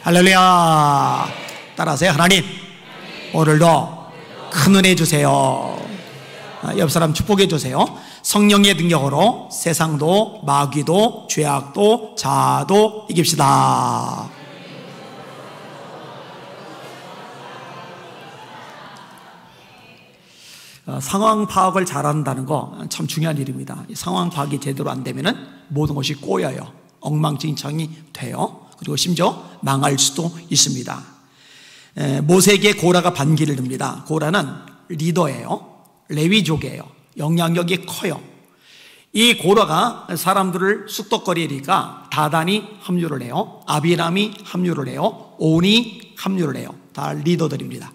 할렐루야. 따라하세요. 하나님, 오늘도 큰 은혜 주세요. 옆 사람 축복해 주세요. 성령의 능력으로 세상도 마귀도 죄악도 자아도 이깁시다. 상황 파악을 잘한다는 거 참 중요한 일입니다. 상황 파악이 제대로 안 되면은 모든 것이 꼬여요. 엉망진창이 돼요. 그리고 심지어 망할 수도 있습니다. 모세에게 고라가 반기를 듭니다. 고라는 리더예요. 레위족이에요. 영향력이 커요. 이 고라가 사람들을 쑥덕거리니까 다단이 합류를 해요. 아비람이 합류를 해요. 온이 합류를 해요. 다 리더들입니다.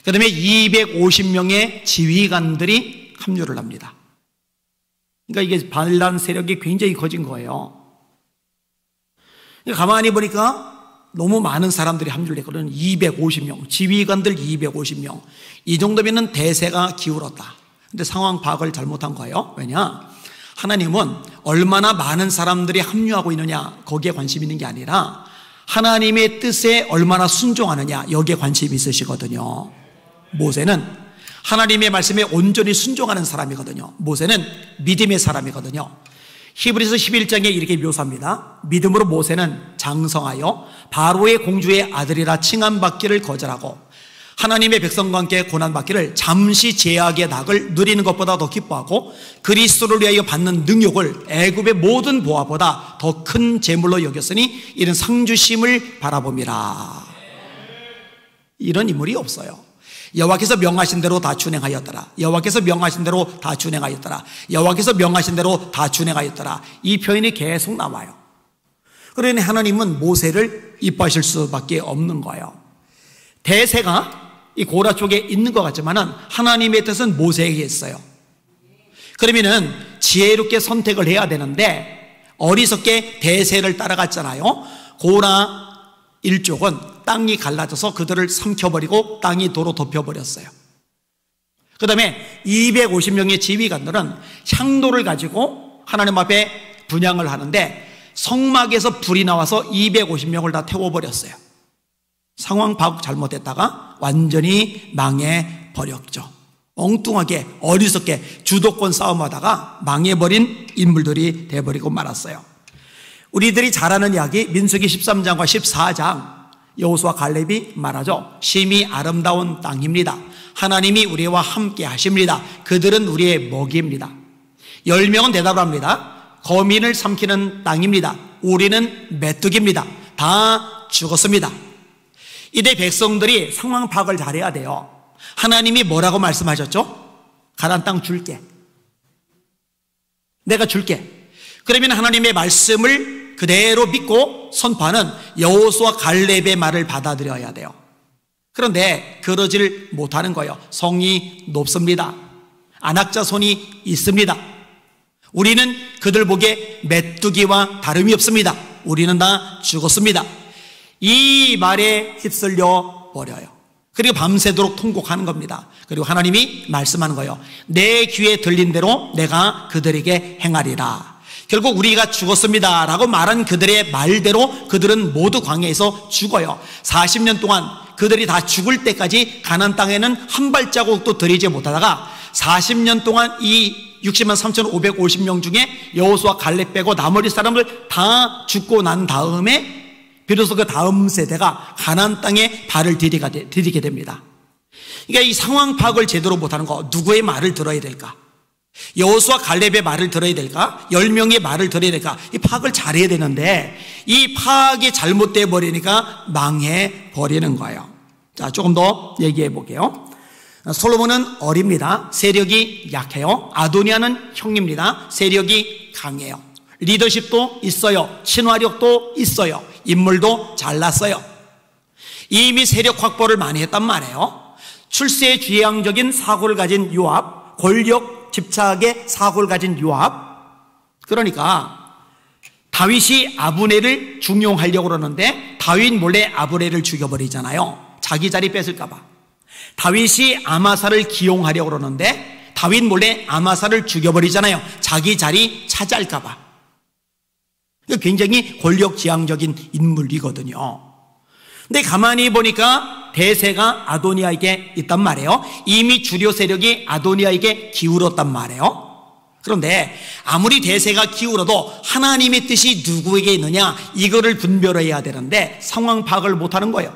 그 다음에 250명의 지휘관들이 합류를 합니다. 그러니까 이게 반란 세력이 굉장히 커진 거예요. 가만히 보니까 너무 많은 사람들이 합류를 했거든요. 250명, 지휘관들 250명. 이 정도면 대세가 기울었다. 근데 상황 파악을 잘못한 거예요. 왜냐? 하나님은 얼마나 많은 사람들이 합류하고 있느냐, 거기에 관심 있는 게 아니라 하나님의 뜻에 얼마나 순종하느냐, 여기에 관심이 있으시거든요. 모세는 하나님의 말씀에 온전히 순종하는 사람이거든요. 모세는 믿음의 사람이거든요. 히브리서 11장에 이렇게 묘사합니다. 믿음으로 모세는 장성하여 바로의 공주의 아들이라 칭함받기를 거절하고 하나님의 백성과 함께 고난받기를 잠시 제약의 낙을 누리는 것보다 더 기뻐하고 그리스도를 위하여 받는 능욕을 애굽의 모든 보화보다 더 큰 재물로 여겼으니 이런 상주심을 바라봅니다. 이런 인물이 없어요. 여호와께서 명하신 대로 다 준행하였더라. 여호와께서 명하신 대로 다 준행하였더라. 여호와께서 명하신 대로 다 준행하였더라. 이 표현이 계속 나와요. 그러니 하나님은 모세를 이뻐하실 수밖에 없는 거예요. 대세가 이 고라 쪽에 있는 것 같지만은 하나님의 뜻은 모세에게 있어요. 그러면은 지혜롭게 선택을 해야 되는데 어리석게 대세를 따라갔잖아요. 고라 일족은 땅이 갈라져서 그들을 삼켜버리고 땅이 도로 덮여버렸어요. 그 다음에 250명의 지휘관들은 향도를 가지고 하나님 앞에 분향을 하는데 성막에서 불이 나와서 250명을 다 태워버렸어요. 상황 파악 잘못했다가 완전히 망해버렸죠. 엉뚱하게 어리석게 주도권 싸움하다가 망해버린 인물들이 돼버리고 말았어요. 우리들이 잘 아는 이야기 민수기 13장과 14장 여호수아 갈렙이 말하죠. 심히 아름다운 땅입니다. 하나님이 우리와 함께 하십니다. 그들은 우리의 먹이입니다. 10명은 대답을 합니다. 거민을 삼키는 땅입니다. 우리는 메뚜기입니다. 다 죽었습니다. 이때 백성들이 상황 파악을 잘해야 돼요. 하나님이 뭐라고 말씀하셨죠? 가나안 땅 줄게. 내가 줄게. 그러면 하나님의 말씀을 그대로 믿고 선포하는 여호수아 갈렙의 말을 받아들여야 돼요. 그런데 그러질 못하는 거예요. 성이 높습니다. 안악자 손이 있습니다. 우리는 그들 보기에 메뚜기와 다름이 없습니다. 우리는 다 죽었습니다. 이 말에 휩쓸려 버려요. 그리고 밤새도록 통곡하는 겁니다. 그리고 하나님이 말씀하는 거예요. 내 귀에 들린 대로 내가 그들에게 행하리라. 결국 우리가 죽었습니다 라고 말한 그들의 말대로 그들은 모두 광야에서 죽어요. 40년 동안 그들이 다 죽을 때까지 가나안 땅에는 한 발자국도 들이지 못하다가 40년 동안 이 60만 3,550명 중에 여호수아 갈렙 빼고 나머지 사람들 다 죽고 난 다음에 비로소 그 다음 세대가 가나안 땅에 발을 디디게 됩니다. 그러니까 이 상황 파악을 제대로 못하는 거, 누구의 말을 들어야 될까? 여호수아 갈렙의 말을 들어야 될까? 10명의 말을 들어야 될까? 이 파악을 잘해야 되는데 이 파악이 잘못돼 버리니까 망해 버리는 거예요. 자, 조금 더 얘기해 볼게요. 솔로몬은 어립니다. 세력이 약해요. 아도니아는 형입니다. 세력이 강해요. 리더십도 있어요. 친화력도 있어요. 인물도 잘났어요. 이미 세력 확보를 많이 했단 말이에요. 출세지향적인 사고를 가진 요압, 권력 집착의 사고를 가진 요압. 그러니까 다윗이 아브넬을 중용하려고 그러는데 다윗 몰래 아브넬을 죽여버리잖아요. 자기 자리 뺏을까 봐. 다윗이 아마사를 기용하려고 그러는데 다윗 몰래 아마사를 죽여버리잖아요. 자기 자리 차지할까 봐. 굉장히 권력지향적인 인물이거든요. 근데 가만히 보니까 대세가 아도니아에게 있단 말이에요. 이미 주류 세력이 아도니아에게 기울었단 말이에요. 그런데 아무리 대세가 기울어도 하나님의 뜻이 누구에게 있느냐, 이거를 분별해야 되는데 상황 파악을 못하는 거예요.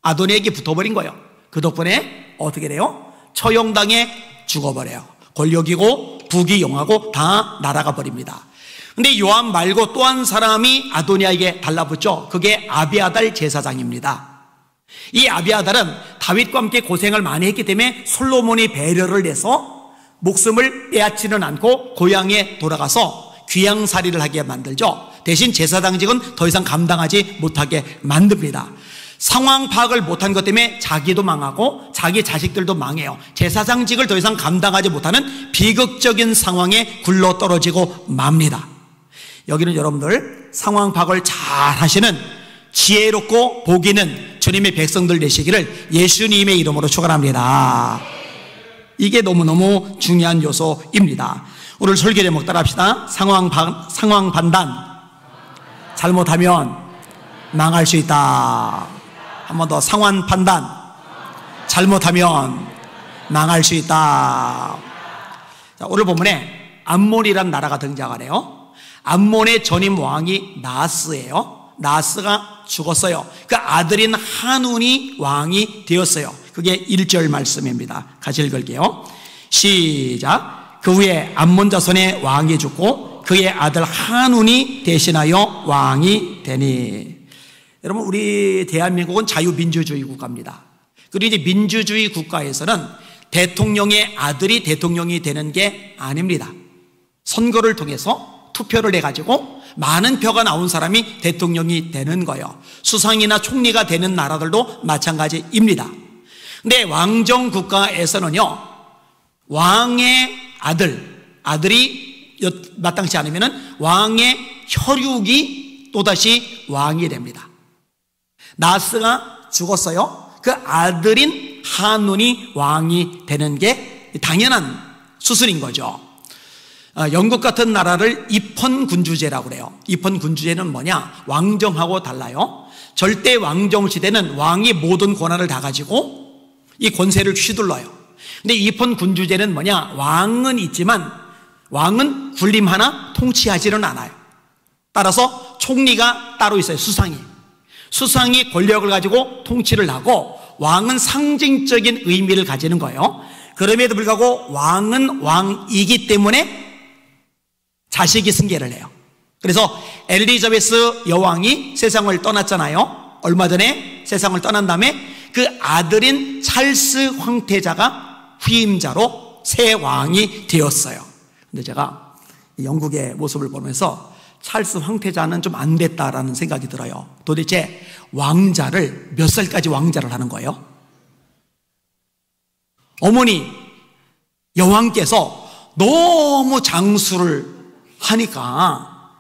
아도니아에게 붙어버린 거예요. 그 덕분에 어떻게 돼요? 처형당해 죽어버려요. 권력이고 부귀 영화고 다 날아가 버립니다. 근데 요압 말고 또 한 사람이 아도니아에게 달라붙죠. 그게 아비아달 제사장입니다. 이 아비아달은 다윗과 함께 고생을 많이 했기 때문에 솔로몬이 배려를 해서 목숨을 빼앗지는 않고 고향에 돌아가서 귀양살이를 하게 만들죠. 대신 제사장직은 더 이상 감당하지 못하게 만듭니다. 상황 파악을 못한 것 때문에 자기도 망하고 자기 자식들도 망해요. 제사장직을 더 이상 감당하지 못하는 비극적인 상황에 굴러떨어지고 맙니다. 여기는 여러분들 상황 파악을 잘 하시는 지혜롭고 복 있는 주님의 백성들 되시기를 예수님의 이름으로 축원합니다. 이게 너무너무 중요한 요소입니다. 오늘 설교 제목 따라합시다. 상황 판단. 잘못하면 망할 수 있다. 한 번 더. 상황 판단. 잘못하면 망할 수 있다. 자, 오늘 본문에 암몬이란 나라가 등장하네요. 암몬의 전임 왕이 나하스예요. 나하스가 죽었어요. 그 아들인 한운이 왕이 되었어요. 그게 1절 말씀입니다. 같이 읽을게요. 시작. 그 후에 암몬 자손의 왕이 죽고 그의 아들 한운이 대신하여 왕이 되니. 여러분, 우리 대한민국은 자유민주주의 국가입니다. 그리고 이제 민주주의 국가에서는 대통령의 아들이 대통령이 되는 게 아닙니다. 선거를 통해서 투표를 해가지고 많은 표가 나온 사람이 대통령이 되는 거예요. 수상이나 총리가 되는 나라들도 마찬가지입니다. 근데 왕정 국가에서는요, 왕의 아들이 마땅치 않으면 왕의 혈육이 또다시 왕이 됩니다. 나하스가 죽었어요. 그 아들인 한운이 왕이 되는 게 당연한 수순인 거죠. 영국 같은 나라를 입헌군주제라고 그래요. 입헌군주제는 뭐냐? 왕정하고 달라요. 절대 왕정 시대는 왕이 모든 권한을 다 가지고 이 권세를 휘둘러요. 근데 입헌군주제는 뭐냐? 왕은 있지만 왕은 군림 하나 통치하지는 않아요. 따라서 총리가 따로 있어요. 수상이 권력을 가지고 통치를 하고 왕은 상징적인 의미를 가지는 거예요. 그럼에도 불구하고 왕은 왕이기 때문에 자식이 승계를 해요. 그래서 엘리자베스 여왕이 세상을 떠났잖아요. 얼마 전에 세상을 떠난 다음에 그 아들인 찰스 황태자가 후임자로 새 왕이 되었어요. 근데 제가 영국의 모습을 보면서 찰스 황태자는 좀 안 됐다라는 생각이 들어요. 도대체 왕자를 몇 살까지 왕자를 하는 거예요? 어머니 여왕께서 너무 장수를 하니까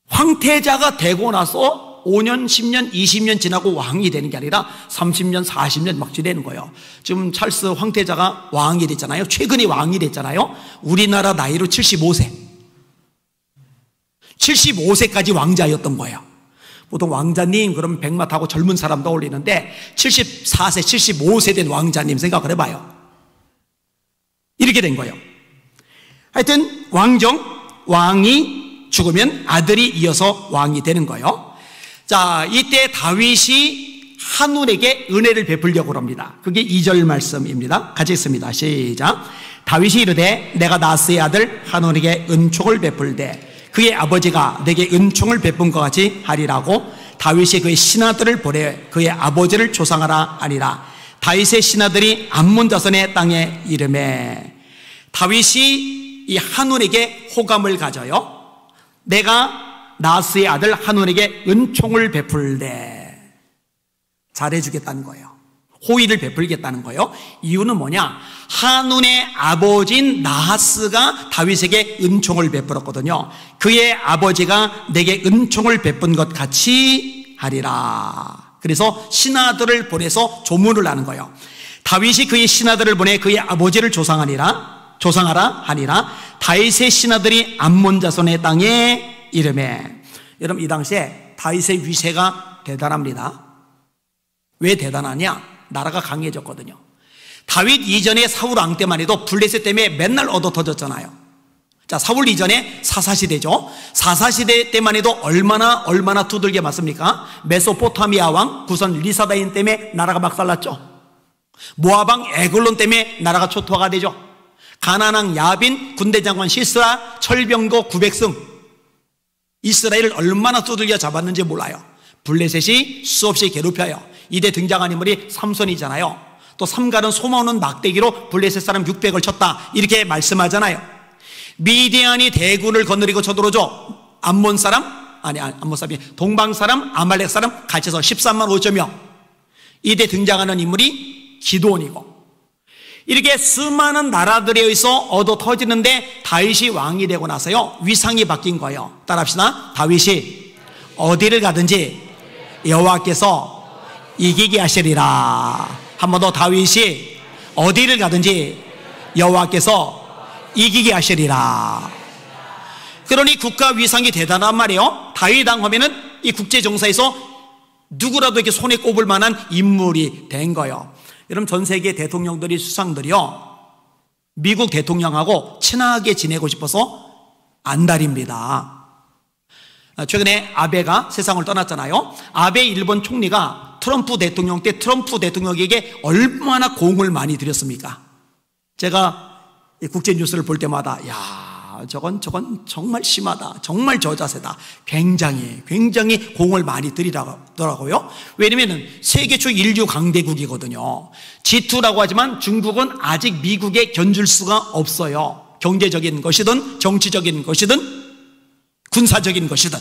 황태자가 되고 나서 5년, 10년, 20년 지나고 왕이 되는 게 아니라 30년, 40년 막 지내는 거예요. 지금 찰스 황태자가 왕이 됐잖아요. 최근에 왕이 됐잖아요. 우리나라 나이로 75세까지 왕자였던 거예요. 보통 왕자님 그러면 백마 타고 젊은 사람 떠올리는데 74세, 75세 된 왕자님 생각을 해봐요. 이렇게 된 거예요. 하여튼 왕이 죽으면 아들이 이어서 왕이 되는 거예요. 자, 이때 다윗이 한운에게 은혜를 베풀려고 합니다. 그게 2절 말씀입니다. 같이 읽습니다. 시작. 다윗이 이르되 내가 나하스의 아들 한운에게 은총을 베풀되 그의 아버지가 내게 은총을 베푼 것 같이 하리라고 다윗이 그의 신하들을 보내 그의 아버지를 조상하라 하니라. 다윗의 신하들이 암몬 자손의 땅에 이르매. 다윗이 이 한운에게 호감을 가져요. 내가 나하스의 아들 한운에게 은총을 베풀되 잘해주겠다는 거예요. 호의를 베풀겠다는 거예요. 이유는 뭐냐? 한운의 아버지인 나하스가 다윗에게 은총을 베풀었거든요. 그의 아버지가 내게 은총을 베푼 것 같이 하리라. 그래서 신하들을 보내서 조문을 하는 거예요. 다윗이 그의 신하들을 보내 그의 아버지를 조상하라 하니라. 다윗의 신하들이 암몬 자손의 땅에 이르매. 여러분, 이 당시에 다윗의 위세가 대단합니다. 왜 대단하냐? 나라가 강해졌거든요. 다윗 이전에 사울 왕 때만 해도 블레셋 때문에 맨날 얻어 터졌잖아요. 자, 사울 이전에 사사시대죠. 사사시대 때만 해도 얼마나 두들겨 맞습니까? 메소포타미아 왕 구선 리사다인 때문에 나라가 박살났죠. 모압 왕 에글론 때문에 나라가 초토화가 되죠. 가나안 왕 야빈, 군대장관 시스라, 철병거 900승. 이스라엘을 얼마나 두들겨 잡았는지 몰라요. 블레셋이 수없이 괴롭혀요. 이때 등장한 인물이 삼손이잖아요. 또 삼갈은 솜어놓은 막대기로 블레셋 사람 600을 쳤다, 이렇게 말씀하잖아요. 미디안이 대군을 거느리고 쳐들어오죠. 암몬 사람이 동방 사람, 아말렉 사람 같이 해서 13만 5천 명. 이때 등장하는 인물이 기드온이고, 이렇게 수많은 나라들에 의해서 얻어 터지는데 다윗이 왕이 되고 나서요, 위상이 바뀐 거예요. 따라합시다. 다윗이 어디를 가든지 여호와께서 이기게 하시리라. 한 번 더. 다윗이 어디를 가든지 여호와께서 이기게 하시리라. 그러니 국가 위상이 대단한 말이에요. 다윗 왕 하면은 이 국제 정사에서 누구라도 이렇게 손에 꼽을 만한 인물이 된 거예요. 여러분, 전 세계 대통령들이, 수상들이요, 미국 대통령하고 친하게 지내고 싶어서 안달입니다. 최근에 아베가 세상을 떠났잖아요. 아베 일본 총리가 트럼프 대통령 때 트럼프 대통령에게 얼마나 공을 많이 들였습니까? 제가 국제 뉴스를 볼 때마다 야, 저건 정말 심하다, 정말 저자세다, 굉장히 공을 많이 들이더라고요. 왜냐면 세계 초 인류 강대국이거든요. G2라고 하지만 중국은 아직 미국에 견줄 수가 없어요. 경제적인 것이든 정치적인 것이든 군사적인 것이든.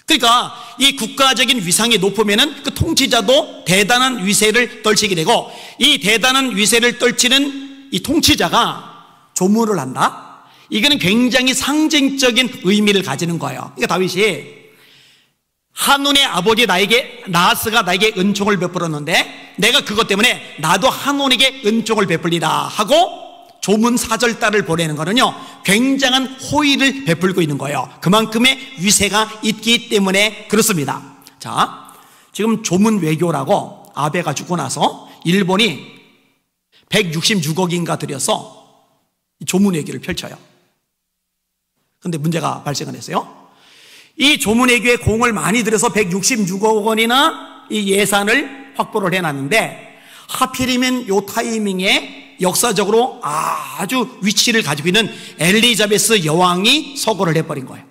그러니까 이 국가적인 위상이 높으면은 그 통치자도 대단한 위세를 떨치게 되고, 이 대단한 위세를 떨치는 이 통치자가 조문을 한다? 이거는 굉장히 상징적인 의미를 가지는 거예요. 그러니까 다윗이 한눈의 아버지 나하스가 나에게 은총을 베풀었는데 내가 그것 때문에 나도 한눈에게 은총을 베풀리라 하고 조문 사절단을 보내는 거는요, 굉장한 호의를 베풀고 있는 거예요. 그만큼의 위세가 있기 때문에 그렇습니다. 자, 지금 조문 외교라고 아베가 죽고 나서 일본이 166억인가 들여서 조문 외교를 펼쳐요. 그런데 문제가 발생을 했어요. 이 조문 외교에 공을 많이 들여서 166억 원이나 이 예산을 확보를 해놨는데, 하필이면 요 타이밍에 역사적으로 아주 위치를 가지고 있는 엘리자베스 여왕이 서거를 해버린 거예요.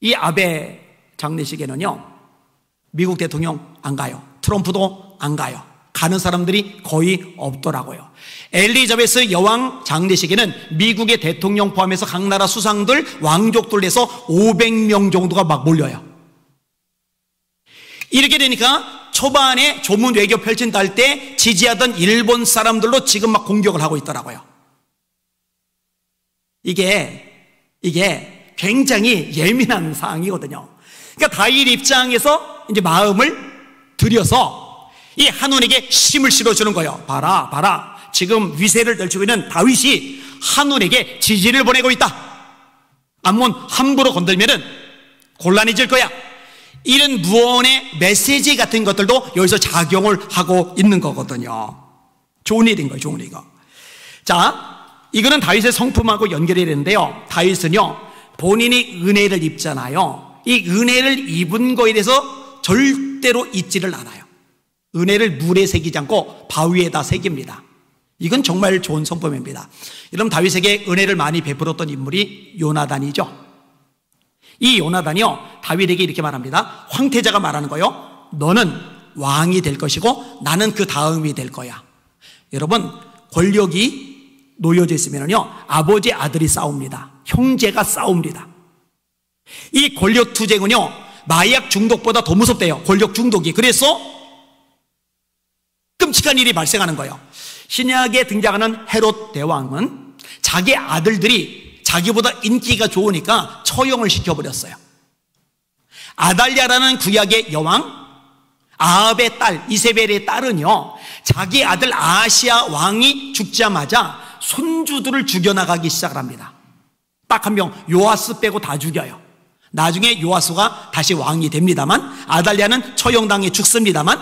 이 아베 장례식에는요, 미국 대통령 안 가요. 트럼프도 안 가요. 가는 사람들이 거의 없더라고요. 엘리자베스 여왕 장례식에는 미국의 대통령 포함해서 각 나라 수상들, 왕족들 해서 500명 정도가 막 몰려요. 이렇게 되니까 초반에 조문 외교 펼친다 할 때 지지하던 일본 사람들도 지금 막 공격을 하고 있더라고요. 이게 굉장히 예민한 사항이거든요. 그러니까 다윗 입장에서 이제 마음을 들여서 이 한온에게 힘을 실어주는 거예요. 봐라. 지금 위세를 떨치고 있는 다윗이 한온에게 지지를 보내고 있다. 암몬 함부로 건들면은 곤란해질 거야. 이런 무언의 메시지 같은 것들도 여기서 작용을 하고 있는 거거든요. 좋은 일인 거예요, 좋은 일이고. 자, 이거는 다윗의 성품하고 연결이 되는데요. 다윗은요, 본인이 은혜를 입잖아요. 이 은혜를 입은 거에 대해서 절대로 잊지를 않아요. 은혜를 물에 새기지 않고 바위에다 새깁니다. 이건 정말 좋은 성품입니다. 여러분, 다윗에게 은혜를 많이 베풀었던 인물이 요나단이죠. 이 요나단이요, 다윗에게 이렇게 말합니다. 황태자가 말하는 거요, 너는 왕이 될 것이고 나는 그 다음이 될 거야. 여러분, 권력이 놓여져 있으면요, 아버지 아들이 싸웁니다. 형제가 싸웁니다. 이 권력 투쟁은요, 마약 중독보다 더 무섭대요. 권력 중독이. 그래서 끔찍한 일이 발생하는 거예요. 신약에 등장하는 헤롯 대왕은 자기 아들들이 자기보다 인기가 좋으니까 처형을 시켜버렸어요. 아달랴라는 구약의 여왕, 아합의 딸 이세벨의 딸은요, 자기 아들 아하시야 왕이 죽자마자 손주들을 죽여나가기 시작을 합니다. 딱 한 명, 요아스 빼고 다 죽여요. 나중에 요아스가 다시 왕이 됩니다만, 아달랴는 처형당해 죽습니다만,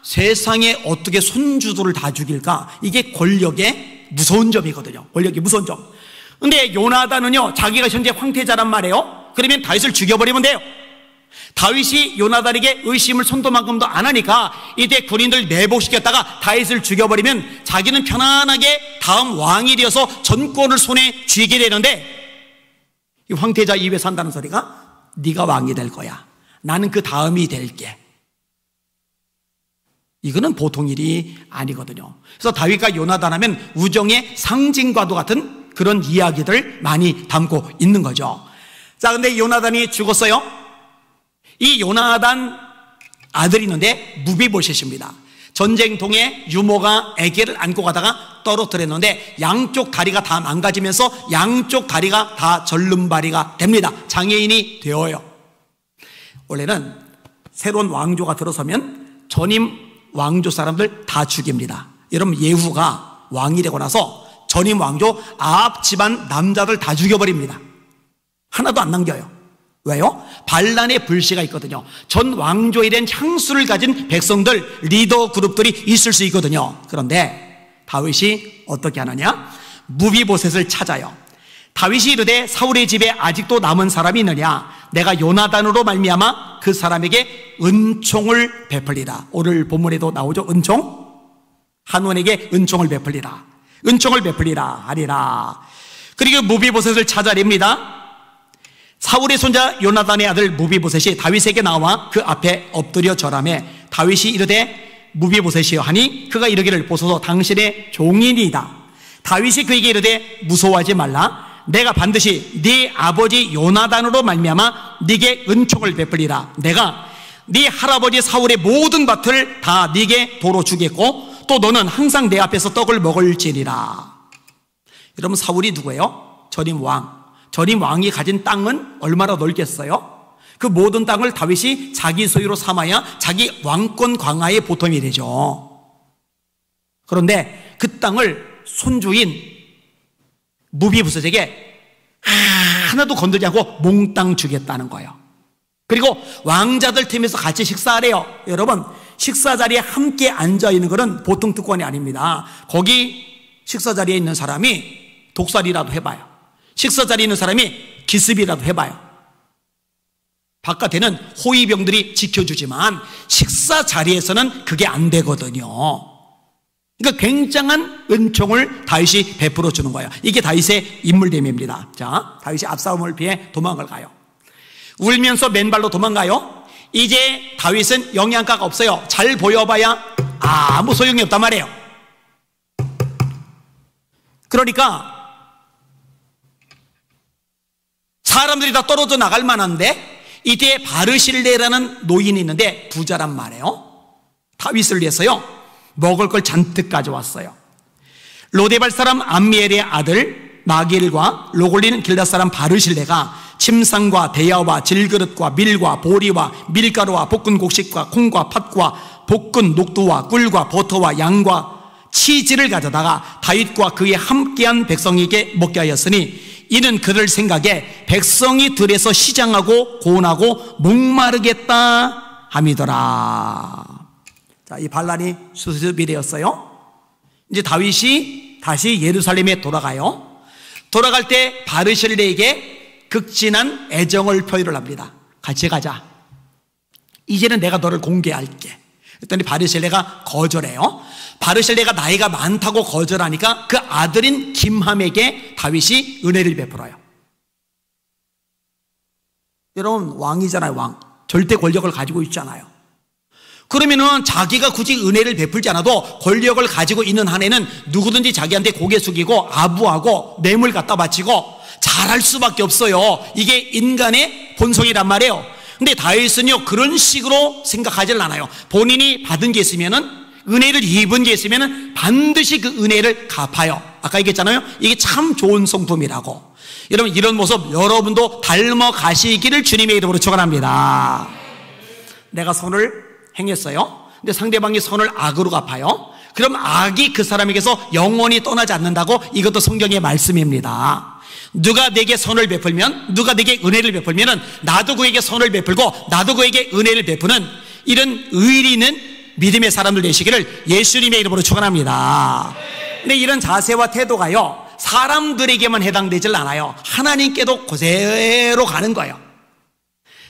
세상에 어떻게 손주들을 다 죽일까? 이게 권력의 무서운 점이거든요. 권력의 무서운 점. 근데 요나단은요, 자기가 현재 황태자란 말이에요. 그러면 다윗을 죽여버리면 돼요. 다윗이 요나단에게 의심을 손도만큼도 안 하니까 이때 군인들 매복시켰다가 다윗을 죽여버리면 자기는 편안하게 다음 왕이 되어서 전권을 손에 쥐게 되는데, 이 황태자 입에서 한다는 소리가 네가 왕이 될 거야, 나는 그 다음이 될게. 이거는 보통 일이 아니거든요. 그래서 다윗과 요나단 하면 우정의 상징과도 같은 그런 이야기들 많이 담고 있는 거죠. 자, 근데 요나단이 죽었어요. 이 요나단 아들이 있는데 무비보셋입니다. 전쟁통에 유모가 아기를 안고 가다가 떨어뜨렸는데 양쪽 다리가 다 망가지면서 양쪽 다리가 다 절름발이가 됩니다. 장애인이 되어요. 원래는 새로운 왕조가 들어서면 전임 왕조 사람들 다 죽입니다. 여러분, 예후가 왕이 되고 나서 전임 왕조 아합 집안 남자들 다 죽여버립니다. 하나도 안 남겨요. 왜요? 반란의 불씨가 있거든요. 전 왕조에 대한 향수를 가진 백성들, 리더 그룹들이 있을 수 있거든요. 그런데 다윗이 어떻게 하느냐? 무비보셋을 찾아요. 다윗이 이르되 사울의 집에 아직도 남은 사람이 있느냐? 내가 요나단으로 말미암아 그 사람에게 은총을 베풀리라. 오늘 본문에도 나오죠. 은총? 한원에게 은총을 베풀리라. 은총을 베풀리라 하리라. 그리고 무비보셋을 찾아냅니다. 사울의 손자 요나단의 아들 무비보셋이 다윗에게 나와 그 앞에 엎드려 절하매 다윗이 이르되 무비보셋이여 하니 그가 이르기를 보소서 당신의 종이니이다. 다윗이 그에게 이르되 무서워하지 말라. 내가 반드시 네 아버지 요나단으로 말미암아 네게 은총을 베풀리라. 내가 네 할아버지 사울의 모든 밭을 다 네게 도로 주겠고 또 너는 항상 내 앞에서 떡을 먹을지니라. 여러분, 사울이 누구예요? 전임 왕. 전임 왕이 가진 땅은 얼마나 넓겠어요? 그 모든 땅을 다윗이 자기 소유로 삼아야 자기 왕권 강화의 보탬이 되죠. 그런데 그 땅을 손주인 무비보셋에게 하나도 건들지 않고 몽땅 주겠다는 거예요. 그리고 왕자들 팀에서 같이 식사하래요. 여러분, 식사 자리에 함께 앉아 있는 것은 보통 특권이 아닙니다. 거기 식사 자리에 있는 사람이 독살이라도 해봐요. 식사 자리에 있는 사람이 기습이라도 해봐요. 바깥에는 호위병들이 지켜주지만 식사 자리에서는 그게 안 되거든요. 그러니까 굉장한 은총을 다윗이 베풀어 주는 거예요. 이게 다윗의 인물됨입니다. 자, 다윗이 압살롬을 피해 도망을 가요. 울면서 맨발로 도망가요. 이제 다윗은 영양가가 없어요. 잘 보여봐야 아무 소용이 없단 말이에요. 그러니까 사람들이 다 떨어져 나갈 만한데 이때 바르실레라는 노인이 있는데 부자란 말이에요. 다윗을 위해서요 먹을 걸 잔뜩 가져왔어요. 로데발 사람 암미엘의 아들 마길과 로골린 길닷 사람 바르실레가 침상과 대야와 질그릇과 밀과 보리와 밀가루와 볶은 곡식과 콩과 팥과 볶은 녹두와 꿀과 버터와 양과 치즈를 가져다가 다윗과 그의 함께한 백성에게 먹게 하였으니 이는 그들 생각에 백성이 들에서 시장하고 고온하고 목마르겠다 함이더라. 자, 이 반란이 수습이 되었어요. 이제 다윗이 다시 예루살렘에 돌아가요. 돌아갈 때 바르실레에게 극진한 애정을 표현을 합니다. 같이 가자. 이제는 내가 너를 공개할게. 그랬더니 바르실레가 거절해요. 바르실레가 나이가 많다고 거절하니까 그 아들인 김함에게 다윗이 은혜를 베풀어요. 여러분, 왕이잖아요. 왕. 절대 권력을 가지고 있잖아요. 그러면은 자기가 굳이 은혜를 베풀지 않아도 권력을 가지고 있는 한에는 누구든지 자기한테 고개 숙이고 아부하고 뇌물 갖다 바치고 잘할 수밖에 없어요. 이게 인간의 본성이란 말이에요. 근데 다윗은요 그런 식으로 생각하지는 않아요. 본인이 받은 게 있으면은, 은혜를 입은 게 있으면은 반드시 그 은혜를 갚아요. 아까 얘기했잖아요. 이게 참 좋은 성품이라고. 여러분, 이런 모습 여러분도 닮아 가시기를 주님의 이름으로 축원합니다. 내가 선을 행했어요. 근데 상대방이 선을 악으로 갚아요. 그럼 악이 그 사람에게서 영원히 떠나지 않는다고. 이것도 성경의 말씀입니다. 누가 내게 선을 베풀면, 누가 내게 은혜를 베풀면 나도 그에게 선을 베풀고 나도 그에게 은혜를 베푸는 이런 의리 있는 믿음의 사람들 되시기를 예수님의 이름으로 축원합니다. 근데 이런 자세와 태도가요, 사람들에게만 해당되질 않아요. 하나님께도 그대로 가는 거예요.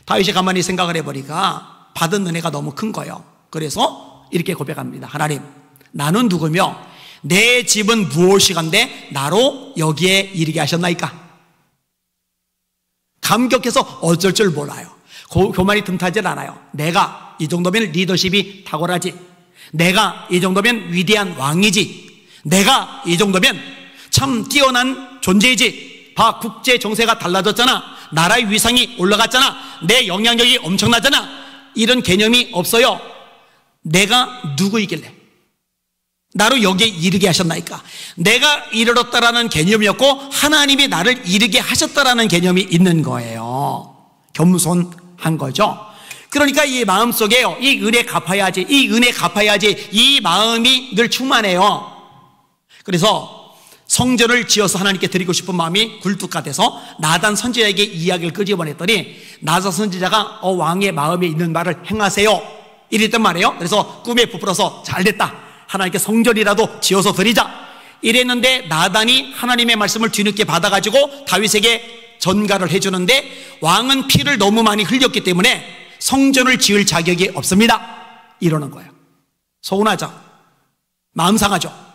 다윗이 가만히 생각을 해보니까 받은 은혜가 너무 큰 거예요. 그래서 이렇게 고백합니다. 하나님, 나는 누구며 내 집은 무엇이간데 나로 여기에 이르게 하셨나이까? 감격해서 어쩔 줄 몰라요. 교만이 틈타질 않아요. 내가 이 정도면 리더십이 탁월하지, 내가 이 정도면 위대한 왕이지, 내가 이 정도면 참 뛰어난 존재이지. 봐, 국제 정세가 달라졌잖아, 나라의 위상이 올라갔잖아, 내 영향력이 엄청나잖아. 이런 개념이 없어요. 내가 누구이길래 나로 여기에 이르게 하셨나이까? 내가 이르렀다라는 개념이었고 하나님이 나를 이르게 하셨다라는 개념이 있는 거예요. 겸손한 거죠. 그러니까 이 마음속에요, 이 은혜 갚아야지, 이 은혜 갚아야지, 이 마음이 늘 충만해요. 그래서 성전을 지어서 하나님께 드리고 싶은 마음이 굴뚝 같아서 나단 선지자에게 이야기를 끄집어냈더니 나단 선지자가 왕의 마음에 있는 말을 행하세요 이랬단 말이에요. 그래서 꿈에 부풀어서 잘됐다, 하나님께 성전이라도 지어서 드리자 이랬는데, 나단이 하나님의 말씀을 뒤늦게 받아가지고 다윗에게 전가를 해주는데 왕은 피를 너무 많이 흘렸기 때문에 성전을 지을 자격이 없습니다 이러는 거예요. 서운하죠, 마음 상하죠.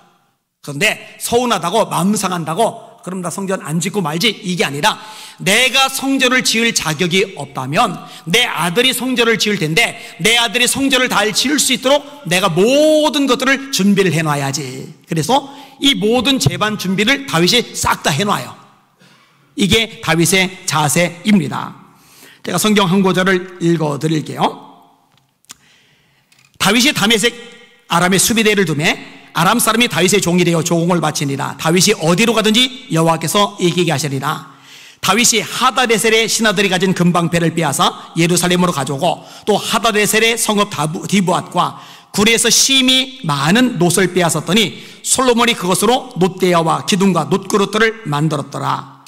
그런데 서운하다고 마음 상한다고 그럼 나 성전 안 짓고 말지, 이게 아니라 내가 성전을 지을 자격이 없다면 내 아들이 성전을 지을 텐데 내 아들이 성전을 잘 지을 수 있도록 내가 모든 것들을 준비를 해놔야지. 그래서 이 모든 제반 준비를 다윗이 싹 다 해놔요. 이게 다윗의 자세입니다. 제가 성경 한 구절을 읽어드릴게요. 다윗이 다메섹 아람의 수비대를 두매 아람 사람이 다윗의 종이 되어 조공을 바치니라. 다윗이 어디로 가든지 여호와께서 이기게 하시리라. 다윗이 하다데셀의 신하들이 가진 금방패를 빼앗아 예루살렘으로 가져오고 또 하다데셀의 성읍 디브앗과 구리에서 심이 많은 놋을 빼앗았더니 솔로몬이 그것으로 놋대야와 기둥과 놋그릇들을 만들었더라.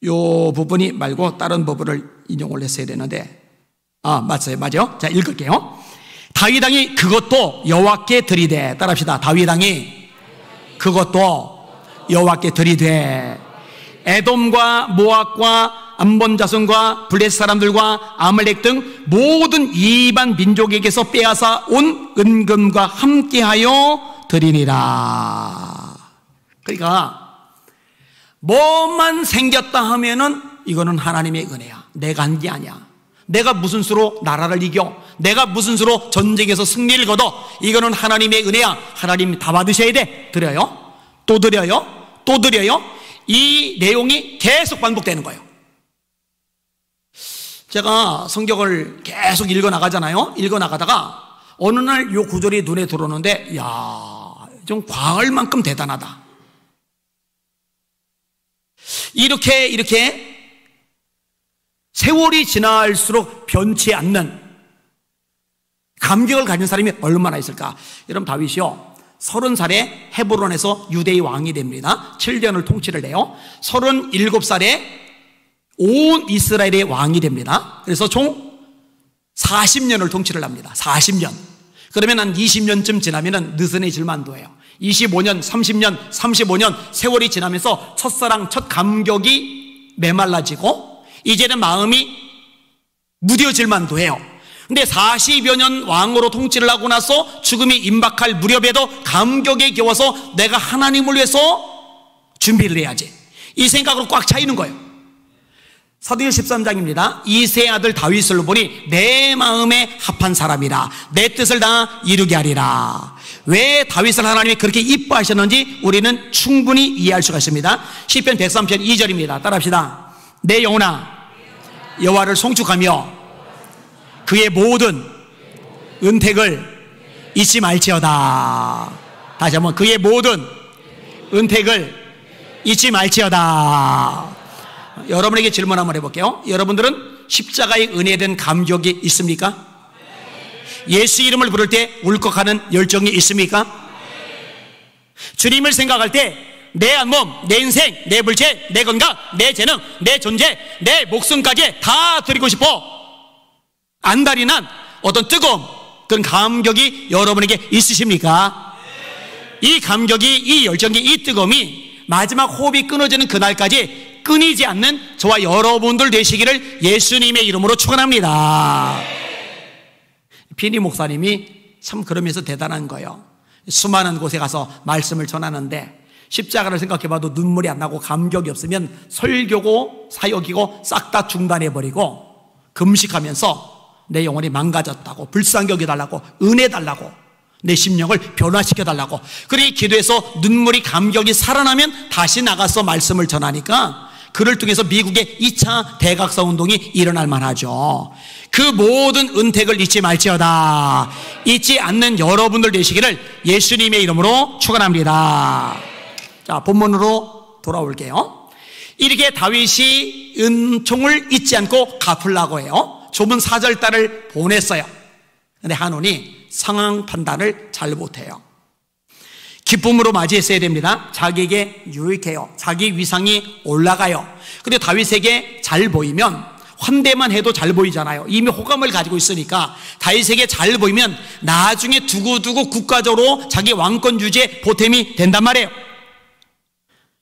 요 부분이 말고 다른 부분을 인용을 했어야 되는데, 맞아요. 자, 읽을게요. 다윗 왕이 그것도 여호와께 드리되, 따라합시다. 다윗 왕이 그것도 여호와께 드리되 에돔과 모압과 암몬 자손과 블레셋 사람들과 아말렉 등 모든 이방 민족에게서 빼앗아 온 은금과 함께하여 드리니라. 그러니까 뭐만 생겼다 하면은 이거는 하나님의 은혜야. 내가 한 게 아니야. 내가 무슨 수로 나라를 이겨, 내가 무슨 수로 전쟁에서 승리를 거둬, 이거는 하나님의 은혜야. 하나님 다 받으셔야 돼. 드려요, 또 드려요, 또 드려요. 이 내용이 계속 반복되는 거예요. 제가 성경을 계속 읽어나가잖아요. 읽어나가다가 어느 날 이 구절이 눈에 들어오는데, 좀 과할 만큼 대단하다. 이렇게 세월이 지날수록 변치 않는 감격을 가진 사람이 얼마나 있을까? 여러분, 다윗이요 30살에 헤브론에서 유대의 왕이 됩니다. 7년을 통치를 해요. 37살에 온 이스라엘의 왕이 됩니다. 그래서 총 40년을 통치를 합니다. 40년. 그러면 한 20년쯤 지나면 느슨해질 만도예요. 25년, 30년, 35년 세월이 지나면서 첫사랑, 첫 감격이 메말라지고 이제는 마음이 무뎌질 만도해요. 근데 40여 년 왕으로 통치를 하고 나서 죽음이 임박할 무렵에도 감격에 겨워서 내가 하나님을 위해서 준비를 해야지, 이 생각으로 꽉 차 있는 거예요. 사도행전 13장입니다. 이새의 아들 다윗을 보니 내 마음에 합한 사람이라 내 뜻을 다 이루게 하리라. 왜 다윗을 하나님이 그렇게 이뻐하셨는지 우리는 충분히 이해할 수가 있습니다. 시편 103편 2절입니다. 따라합시다. 내 영혼아 여호와를 송축하며 그의 모든 은택을 잊지 말지어다. 다시 한번, 그의 모든 은택을 잊지 말지어다. 여러분에게 질문 한번 해볼게요. 여러분들은 십자가의 은혜에 대한 감격이 있습니까? 예수 이름을 부를 때 울컥하는 열정이 있습니까? 주님을 생각할 때 내 한 몸, 내 인생, 내 불체, 내 건강, 내 재능, 내 존재, 내 목숨까지 다 드리고 싶어. 안달이 난 어떤 뜨거움, 그런 감격이 여러분에게 있으십니까? 이 감격이, 이 열정이, 이 뜨거움이 마지막 호흡이 끊어지는 그날까지 끊이지 않는 저와 여러분들 되시기를 예수님의 이름으로 축원합니다. 피니 목사님이 참 그러면서 대단한 거예요. 수많은 곳에 가서 말씀을 전하는데 십자가를 생각해봐도 눈물이 안 나고 감격이 없으면 설교고 사역이고 싹 다 중단해버리고 금식하면서 내 영혼이 망가졌다고, 불쌍히 여겨달라고, 은혜 달라고, 내 심령을 변화시켜달라고, 그렇게 기도해서 눈물이, 감격이 살아나면 다시 나가서 말씀을 전하니까 그를 통해서 미국의 2차 대각사 운동이 일어날 만하죠. 그 모든 은택을 잊지 말지어다. 잊지 않는 여러분들 되시기를 예수님의 이름으로 축원합니다. 자, 본문으로 돌아올게요. 이렇게 다윗이 은총을 잊지 않고 갚으려고 해요. 좁은 사절단을 보냈어요. 근데 한온이 상황 판단을 잘 못해요. 기쁨으로 맞이했어야 됩니다. 자기에게 유익해요. 자기 위상이 올라가요. 그런데 다윗에게 잘 보이면, 환대만 해도 잘 보이잖아요. 이미 호감을 가지고 있으니까 다윗에게 잘 보이면 나중에 두고두고 국가적으로 자기 왕권 유지에 보탬이 된단 말이에요.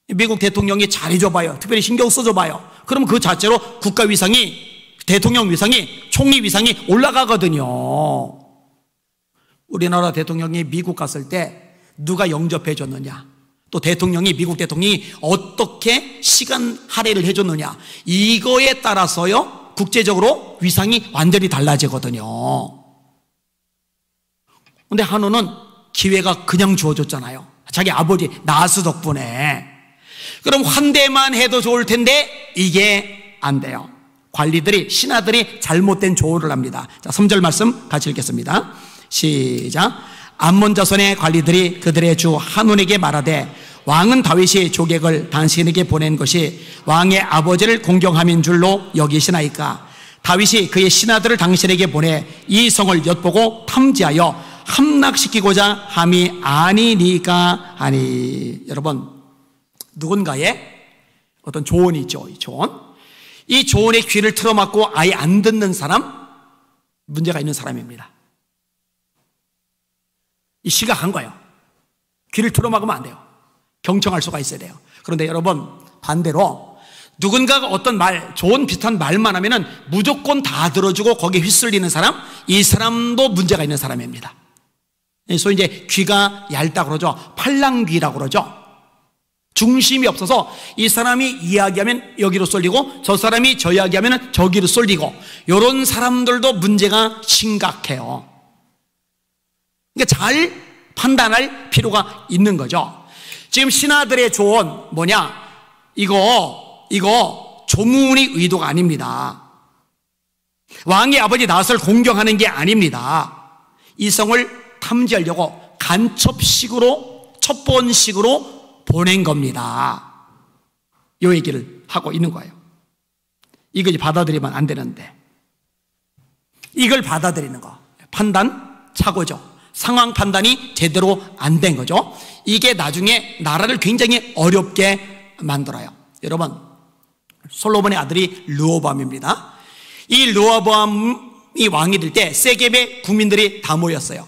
미국 대통령이 잘해줘봐요. 특별히 신경 써줘봐요. 그러면 그 자체로 국가 위상이, 대통령 위상이, 총리 위상이 올라가거든요. 우리나라 대통령이 미국 갔을 때 누가 영접해 줬느냐, 또 대통령이, 미국 대통령이 어떻게 시간 할애를 해줬느냐, 이거에 따라서요 국제적으로 위상이 완전히 달라지거든요. 근데 한우는 기회가 그냥 주어졌잖아요. 자기 아버지 나스 덕분에. 그럼 환대만 해도 좋을 텐데 이게 안 돼요. 관리들이, 신하들이 잘못된 조언을 합니다. 자, 3절 말씀 같이 읽겠습니다. 시작. 암몬 자손의 관리들이 그들의 주 한온에게 말하되 왕은 다윗이 조객을 당신에게 보낸 것이 왕의 아버지를 공경함인 줄로 여기시나이까? 다윗이 그의 신하들을 당신에게 보내 이 성을 엿보고 탐지하여 함락시키고자 함이 아니니까 하니. 여러분, 누군가의 어떤 조언이 있죠. 이 조언, 이 조언의 귀를 틀어막고 아예 안 듣는 사람, 문제가 있는 사람입니다. 이 심각한 거예요. 귀를 틀어막으면 안 돼요. 경청할 수가 있어야 돼요. 그런데 여러분, 반대로 누군가가 어떤 말, 좋은 비슷한 말만 하면은 무조건 다 들어주고 거기에 휩쓸리는 사람, 이 사람도 문제가 있는 사람입니다. 소위 이제 귀가 얇다 그러죠. 팔랑귀라고 그러죠. 중심이 없어서 이 사람이 이야기하면 여기로 쏠리고 저 사람이 저 이야기하면 저기로 쏠리고, 이런 사람들도 문제가 심각해요. 그러니까 잘 판단할 필요가 있는 거죠. 지금 신하들의 조언 뭐냐? 이거 조문의 의도가 아닙니다. 왕의 아버지 다윗을 공경하는 게 아닙니다. 이 성을 탐지하려고 간첩식으로, 첩보원식으로 보낸 겁니다. 이 얘기를 하고 있는 거예요. 이거 받아들이면 안 되는데, 이걸 받아들이는 거, 판단 착오죠. 상황 판단이 제대로 안 된 거죠. 이게 나중에 나라를 굉장히 어렵게 만들어요. 여러분, 솔로몬의 아들이 르호보암입니다. 이 르호보암이 왕이 될 때 세겜의 국민들이 다 모였어요.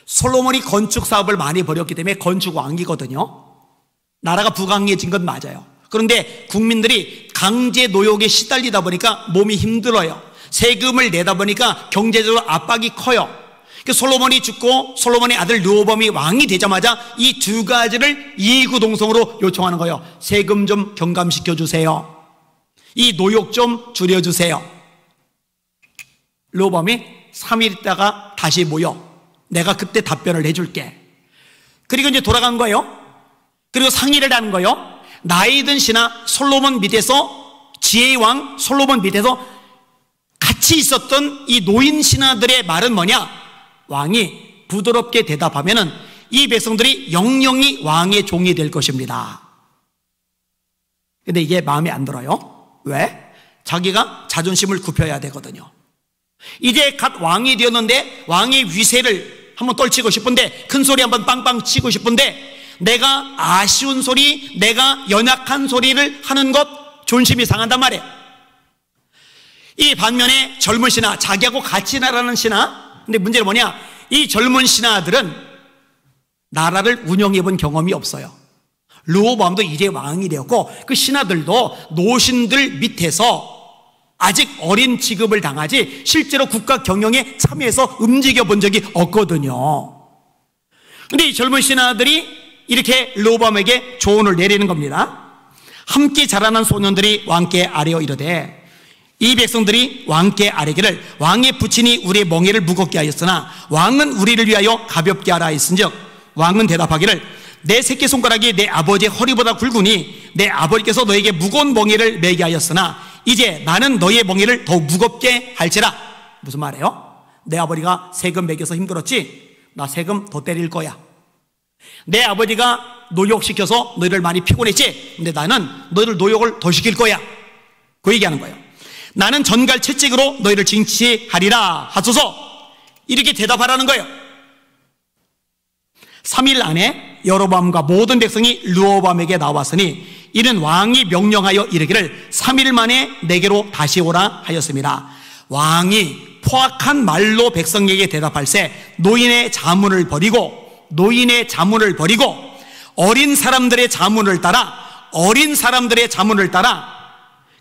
솔로몬이 건축 사업을 많이 벌였기 때문에 건축 왕이거든요. 나라가 부강해진 건 맞아요. 그런데 국민들이 강제 노역에 시달리다 보니까 몸이 힘들어요. 세금을 내다 보니까 경제적으로 압박이 커요. 솔로몬이 죽고 솔로몬의 아들 르호보암이 왕이 되자마자 이 두 가지를 이구동성으로 요청하는 거예요. 세금 좀 경감시켜 주세요. 이 노역 좀 줄여주세요. 르호보암이 3일 있다가 다시 모여, 내가 그때 답변을 해줄게. 그리고 이제 돌아간 거예요. 그리고 상의를 하는 거예요. 나이 든 신하 솔로몬 밑에서, 지혜의 왕 솔로몬 밑에서 같이 있었던 이 노인 신하들의 말은 뭐냐? 왕이 부드럽게 대답하면은 이 백성들이 영영이 왕의 종이 될 것입니다. 근데 이게 마음에 안 들어요. 왜? 자기가 자존심을 굽혀야 되거든요. 이제 갓 왕이 되었는데 왕의 위세를 한번 떨치고 싶은데, 큰 소리 한번 빵빵 치고 싶은데 내가 아쉬운 소리, 내가 연약한 소리를 하는 것 존심이 상한단 말이에요. 이 반면에 젊은 신하, 자기하고 같이 나라는 신하, 근데 문제는 뭐냐, 이 젊은 신하들은 나라를 운영해 본 경험이 없어요. 르호보암도 이제 왕이 되었고 그 신하들도 노신들 밑에서 아직 어린 취급을 당하지 실제로 국가 경영에 참여해서 움직여 본 적이 없거든요. 근데 이 젊은 신하들이 이렇게 르호보암에게 조언을 내리는 겁니다. 함께 자라난 소년들이 왕께 아뢰어 이르되 이 백성들이 왕께 아뢰기를 왕의 부친이 우리의 멍에를 무겁게 하였으나 왕은 우리를 위하여 가볍게 하라 했은즉 왕은 대답하기를 내 새끼손가락이 내 아버지의 허리보다 굵으니 내 아버지께서 너에게 무거운 멍에를 매게 하였으나 이제 나는 너의 멍에를 더욱 무겁게 할지라. 무슨 말이에요? 내 아버지가 세금 매겨서 힘들었지? 나 세금 더 때릴 거야. 내 아버지가 노역시켜서 너희를 많이 피곤했지? 근데 나는 너희를 노역을 더 시킬 거야. 그 얘기하는 거예요. 나는 전갈 채찍으로 너희를 징치하리라 하소서. 이렇게 대답하라는 거예요. 3일 안에 여로보암과 모든 백성이 르호보암에게 나왔으니 이는 왕이 명령하여 이르기를 3일 만에 내게로 다시 오라 하였습니다. 왕이 포악한 말로 백성에게 대답할세 노인의 자문을 버리고 어린 사람들의 자문을 따라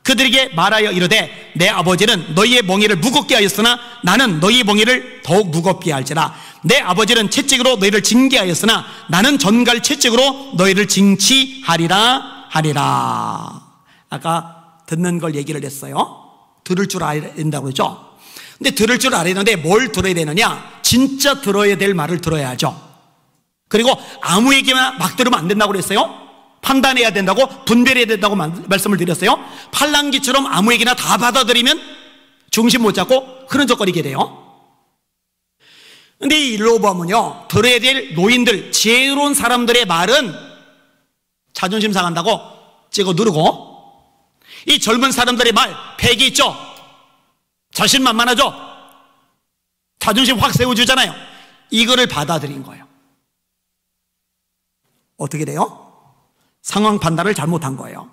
그들에게 말하여 이르되 내 아버지는 너희의 멍에를 무겁게 하였으나 나는 너희의 멍에를 더욱 무겁게 할지라. 내 아버지는 채찍으로 너희를 징계하였으나 나는 전갈 채찍으로 너희를 징치하리라 하리라. 아까 듣는 걸 얘기를 했어요. 들을 줄 알아야 된다고 그랬죠. 근데 들을 줄 알아야 되는데 뭘 들어야 되느냐, 진짜 들어야 될 말을 들어야죠. 그리고 아무 얘기나 막 들으면 안 된다고 그랬어요. 판단해야 된다고, 분별해야 된다고 말씀을 드렸어요. 팔랑귀처럼 아무 얘기나 다 받아들이면 중심 못 잡고 흐느적거리게 돼요. 근데 이 르호보암은요, 들어야 될 노인들, 지혜로운 사람들의 말은 자존심 상한다고 찍어 누르고, 이 젊은 사람들의 말, 패기 있죠? 자신만만하죠? 자존심 확 세워주잖아요. 이거를 받아들인 거예요. 어떻게 돼요? 상황 판단을 잘못한 거예요.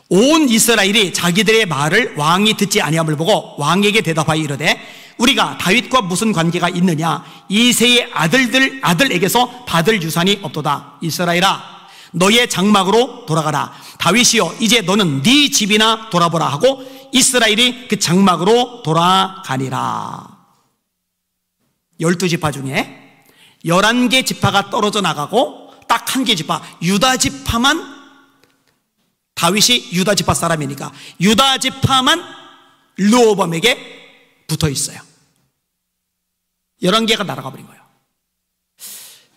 온 이스라엘이 자기들의 말을 왕이 듣지 아니함을 보고 왕에게 대답하여 이르되 우리가 다윗과 무슨 관계가 있느냐, 이새의 아들에게서 받을 유산이 없도다. 이스라엘아, 너의 장막으로 돌아가라. 다윗이여, 이제 너는 네 집이나 돌아보라 하고 이스라엘이 그 장막으로 돌아가니라. 12지파 중에 11개 지파가 떨어져 나가고 딱 한 개 지파, 유다 지파만, 다윗이 유다 지파 사람이니까 유다 지파만 르호보암에게 붙어 있어요. 11개가 날아가 버린 거예요.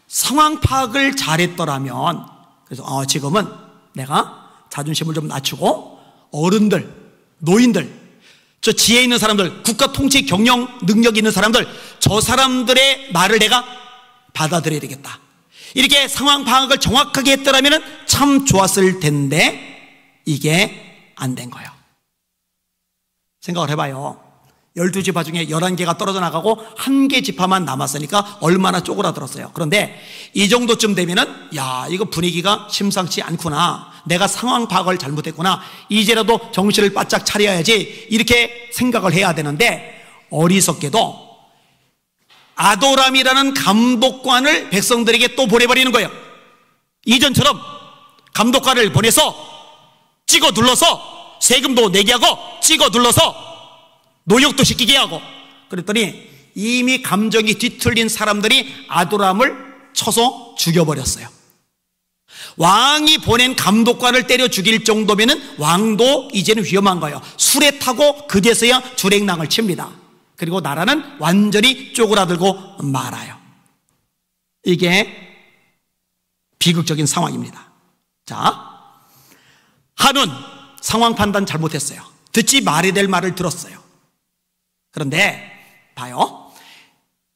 상황 파악을 잘했더라면, 그래서 지금은 내가 자존심을 좀 낮추고 어른들, 노인들, 저 지혜 있는 사람들, 국가 통치 경영 능력 있는 사람들, 저 사람들의 말을 내가 받아들여야 되겠다. 이렇게 상황 파악을 정확하게 했더라면 참 좋았을 텐데 이게 안 된 거예요. 생각을 해봐요. 12지파 중에 11개가 떨어져 나가고 한 개 지파만 남았으니까 얼마나 쪼그라들었어요. 그런데 이 정도쯤 되면은 야, 이거 분위기가 심상치 않구나, 내가 상황 파악을 잘못했구나, 이제라도 정신을 바짝 차려야지, 이렇게 생각을 해야 되는데 어리석게도 아도람이라는 감독관을 백성들에게 또 보내버리는 거예요. 이전처럼 감독관을 보내서 찍어 눌러서 세금도 내게 하고 찍어 눌러서 노역도 시키게 하고, 그랬더니 이미 감정이 뒤틀린 사람들이 아도람을 쳐서 죽여버렸어요. 왕이 보낸 감독관을 때려 죽일 정도면은 왕도 이제는 위험한 거예요. 술에 타고 그제서야 주랭랑을 칩니다. 그리고 나라는 완전히 쪼그라들고 말아요. 이게 비극적인 상황입니다. 자, 한운 상황 판단 잘못했어요. 듣지 말아야 될 말을 들었어요. 그런데 봐요,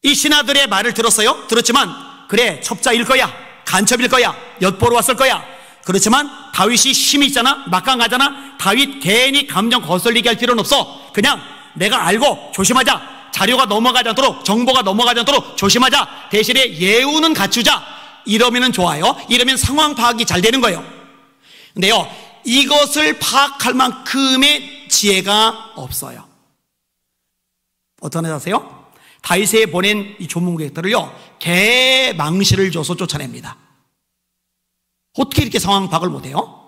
이 신하들의 말을 들었어요. 들었지만 그래, 첩자일 거야, 간첩일 거야, 엿보러 왔을 거야. 그렇지만 다윗이 힘이 있잖아, 막강하잖아. 다윗 괜히 감정 거슬리게 할 필요는 없어. 그냥 내가 알고 조심하자, 자료가 넘어가지 않도록, 정보가 넘어가지 않도록 조심하자, 대신에 예우는 갖추자, 이러면은 좋아요. 이러면 상황 파악이 잘 되는 거예요. 근데요, 이것을 파악할 만큼의 지혜가 없어요. 어떻게 하세요? 다윗에 보낸 이 조문객들을요, 개망실을 줘서 쫓아냅니다. 어떻게 이렇게 상황 파악을 못해요?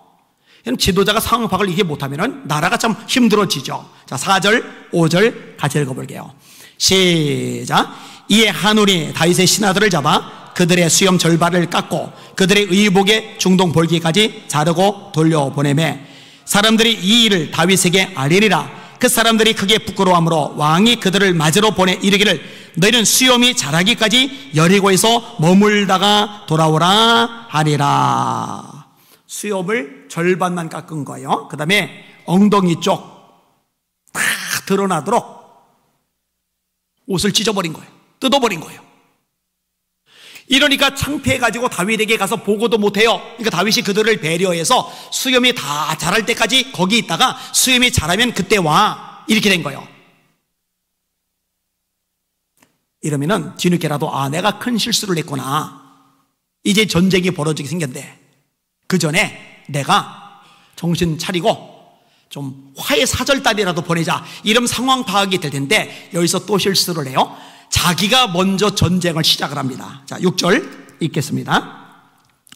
지도자가 상황 파악을 이렇게 못하면 나라가 참 힘들어지죠. 자, 4절, 5절 같이 읽어볼게요. 시작. 이에 한온이 다윗의 신하들을 잡아 그들의 수염 절반을 깎고 그들의 의복의 중동 볼기까지 자르고 돌려보내매 사람들이 이 일을 다윗에게 알리리라. 그 사람들이 크게 부끄러워하므로 왕이 그들을 맞으러 보내 이르기를 너희는 수염이 자라기까지 여리고에서 머물다가 돌아오라 하리라. 수염을 절반만 깎은 거예요. 그 다음에 엉덩이 쪽 다 드러나도록 옷을 찢어버린 거예요. 뜯어버린 거예요. 이러니까 창피해가지고 다윗에게 가서 보고도 못해요. 그러니까 다윗이 그들을 배려해서 수염이 다 자랄 때까지 거기 있다가 수염이 자라면 그때 와, 이렇게 된 거예요. 이러면은 뒤늦게라도 내가 큰 실수를 했구나, 이제 전쟁이 벌어지게 생겼는데 그 전에 내가 정신 차리고 좀 화해 사절단이라도 보내자, 이런 상황 파악이 될 텐데 여기서 또 실수를 해요. 자기가 먼저 전쟁을 시작을 합니다. 자, 6절 읽겠습니다.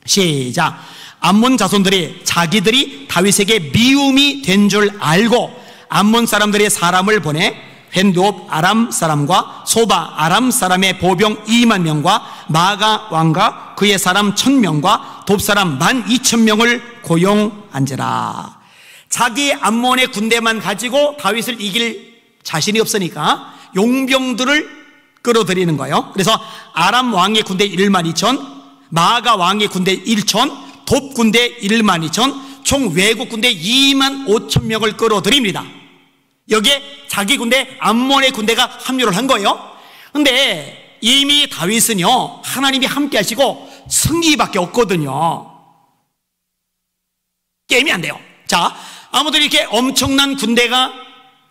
시작. 암몬 자손들이 자기들이 다윗에게 미움이 된 줄 알고 암몬 사람들의 사람을 보내 헨두옵 아람 사람과 소바 아람 사람의 보병 2만 명과 마가 왕과 그의 사람 1000명과 돕 사람 12,000명을 고용한지라. 자기 암몬의 군대만 가지고 다윗을 이길 자신이 없으니까 용병들을 끌어들이는 거예요. 그래서 아람 왕의 군대 12,000, 마가 왕의 군대 1,000, 돕 군대 12,000, 총 외국 군대 25,000명을 끌어들입니다. 여기에 자기 군대 암몬의 군대가 합류를 한 거예요. 근데 이미 다윗은요, 하나님이 함께 하시고 승리밖에 없거든요. 게임이 안 돼요. 자, 아무튼 이렇게 엄청난 군대가